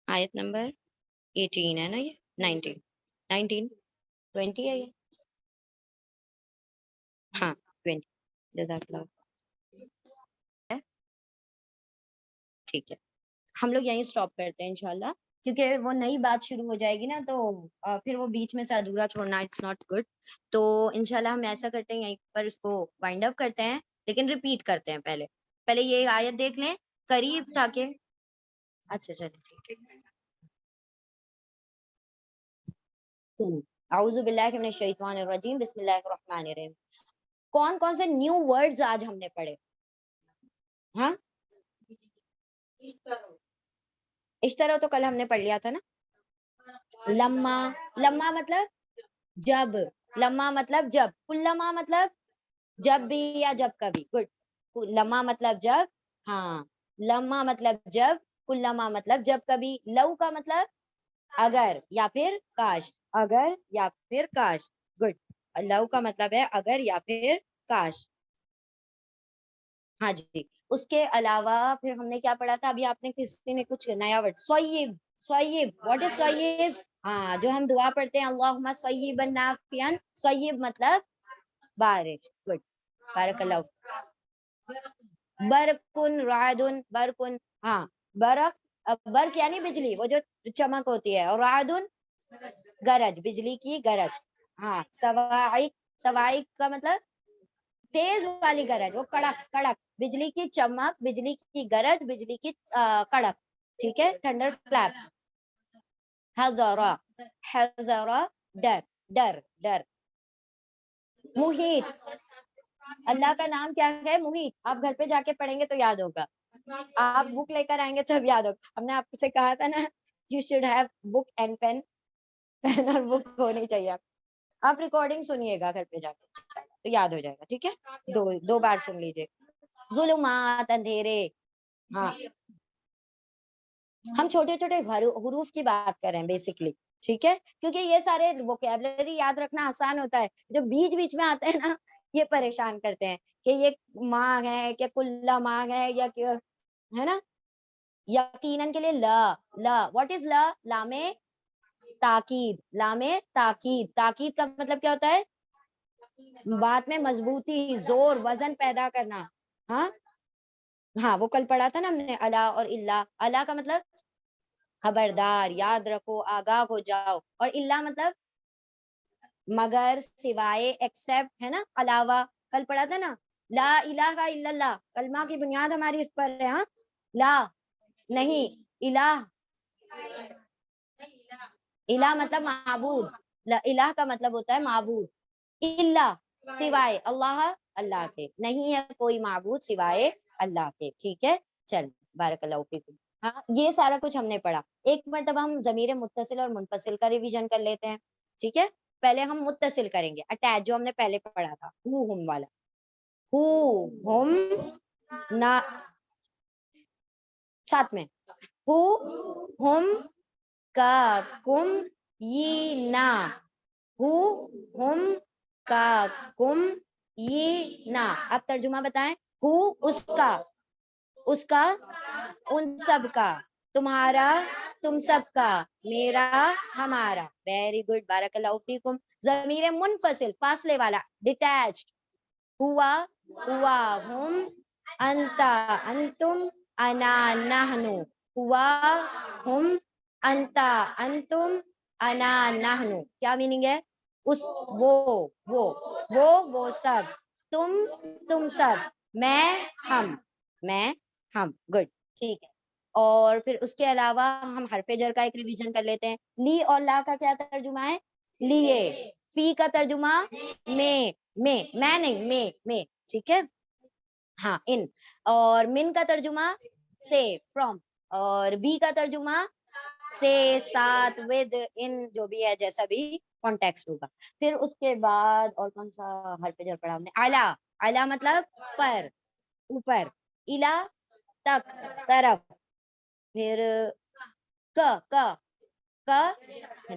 Speaker 1: آیت نمبر 18 ہے نا, یہ 19 20 ہے یہ, ہاں 20. جزاک اللہ. ٹھیک ہے, ہم لوگ یہیں سٹاپ کرتے ہیں انشاءاللہ, کیونکہ وہ نئی بات شروع ہو جائے گی نا, تو پھر وہ بیچ میں سے ادھورا چھوڑنا اٹس ناٹ گڈ. تو انشاءاللہ ہم ایسا کرتے ہیں, یہیں پر اس کو وائنڈ اپ کرتے ہیں, لیکن ریپیٹ کرتے ہیں. پہلے یہ آیت دیکھ لیں قریب تھا کہ, اچھا چلیں ٹھیک ہے. اعوذ باللہ من الشیطان الرجیم, بسم اللہ الرحمن الرحیم. کون کون سے نیو ورڈز آج ہم نے پڑھے؟ ہاں, اشترا تو کل ہم نے پڑھ لیا تھا نا. لما, لما مطلب جب, لما مطلب جب, کلما مطلب جب بھی یا جب کبھی. گڈ. لما مطلب جب, ہاں لما مطلب جب, کلما مطلب جب کبھی, لو کا مطلب اگر یا پھر کاش, اگر یا پھر کاش. گڈ. لو کا مطلب ہے اگر یا پھر کاش. ہاں جی. اس کے علاوہ پھر ہم نے کیا پڑھا تھا, ابھی آپ نے کسی نے کچھ نیا word, swab. Swab, what is swab? ہاں, جو ہم دعا پڑھتے ہیں اللہم سویبا نافعا, سویب مطلب بارش. گڈ, بارک اللہ. برکن رعدن, برکن, ہاں برق, برق یعنی بجلی, وہ جو چمک ہوتی ہے, اور رعدن گرج, بجلی کی گرج. ہاں, سوائق, سوائق کا مطلب تیز والی گرج, وہ کڑک کڑک, بجلی کی چمک, بجلی کی گرج, بجلی کی کڑک. ٹھیک ہے, تھنڈر کلیپس. حذرا, حذرا ڈر, ڈر ڈر. محیط, اللہ کا نام کیا ہے؟ محیط. آپ گھر پہ جا کے پڑھیں گے تو یاد ہوگا, آپ بک لے کر آئیں گے تب یاد ہوگا. ہم نے آپ سے کہا تھا نا, you should have book and pen, pen اور بک ہونی چاہیے. آپ ریکارڈنگ سنیے گا گھر پہ جا کے تو یاد ہو جائے گا. ٹھیک ہے, دو بار سن لیجیے. ظلمات, اندھیرے. ہاں, ہم چھوٹے چھوٹے حروف کی بات کر رہے ہیں بیسکلی. ٹھیک ہے, کیونکہ یہ سارے ووکیبلری یاد رکھنا آسان ہوتا ہے, جو بیچ بیچ میں آتے ہیں نا یہ پریشان کرتے ہیں کہ یہ ماں ہے کہ کلا ماں ہے یا ہے نا. یقیناً کے لیے لا, لا, واٹ از لا؟ لام تاکید, لام تاکید. تاکید کا مطلب کیا ہوتا ہے؟ بات میں مضبوطی, زور, وزن پیدا کرنا. ہاں ہاں, وہ کل پڑھا تھا نا ہم نے, الا اور اللہ. الا کا مطلب خبردار, یاد رکھو, آگاہ ہو جاؤ. اور اللہ مطلب مگر, سوائے, ایکسپٹ, ہے نا, علاوہ. کل پڑھا تھا نا لا الہ الا اللہ, کلمہ کی بنیاد ہماری اس پر ہے. ہاں, لا نہیں, الہ, الہ مطلب معبود, الہ کا مطلب ہوتا ہے معبود. اللہ سوائے, اللہ اللہ کے, نہیں ہے کوئی معبود سوائے اللہ کے. ٹھیک ہے, چل بارک اللہ فیکم. ہاں, یہ سارا کچھ ہم نے پڑھا. ایک مرتبہ ہم ضمیر متصل اور منفصل کا ریویژن کر لیتے ہیں. ٹھیک ہے, پہلے ہم متصل کریں گے, اٹیچ, جو ہم نے پہلے پڑھا تھا, ہو ہم والا. ہو ہم نا, ساتھ میں, ہو ہم کا کم یہ نا, ہو ہم کا کم یہ نا. اب ترجمہ بتائیں. ہو اس کا, اس کا ان سب کا, تمہارا تم سب کا, میرا ہمارا. ویری گڈ, بارک اللہ فیکم. ضمیر منفصل, فاصلے والا, ڈیٹیچڈ. ہوا ہوا, ہم, انتا انتم, انا نحنو. ہوا ہم, انتا انتم, انا نحنو. کیا میننگ ہے؟ اس, وہ سب, تم سب, میں ہم, میں ہم. گڈ, ٹھیک ہے. اور پھر اس کے علاوہ ہم حرف جر کا ایک ریویژن کر لیتے ہیں. لی اور لا کا کیا ترجمہ ہے؟ لیے. فی کا ترجمہ میں نہیں میں ٹھیک ہے ہاں ان. اور من کا ترجمہ سے فرام. اور بی کا ترجمہ سے ساتھ ود ان جو بھی ہے جیسا بھی کانٹیکسٹ ہوگا. پھر اس کے بعد اور کون سا حرف جر پڑھا ہم نے؟ اعلیٰ. اعلیٰ مطلب پر اوپر. الا تک طرف. پھر کا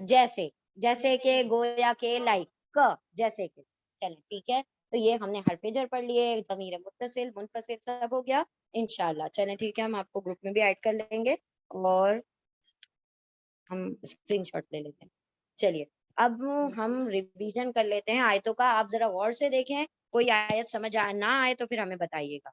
Speaker 1: جیسے جیسے کہ گویا کے لائک کا جیسے کہ. چلیں ٹھیک ہے تو یہ ہم نے حرف جر پڑھ لیے ضمیر متصل منفصل سب ہو گیا انشاءاللہ. چلیں ٹھیک ہے ہم آپ کو گروپ میں بھی ایڈ کر لیں گے اور ہم اسکرین شاٹ لے لیتے ہیں. چلیے اب ہم ریویژن کر لیتے ہیں آیتوں کا. آپ ذرا غور سے دیکھیں کوئی آیت سمجھ نہ آئے تو پھر ہمیں بتائیے گا.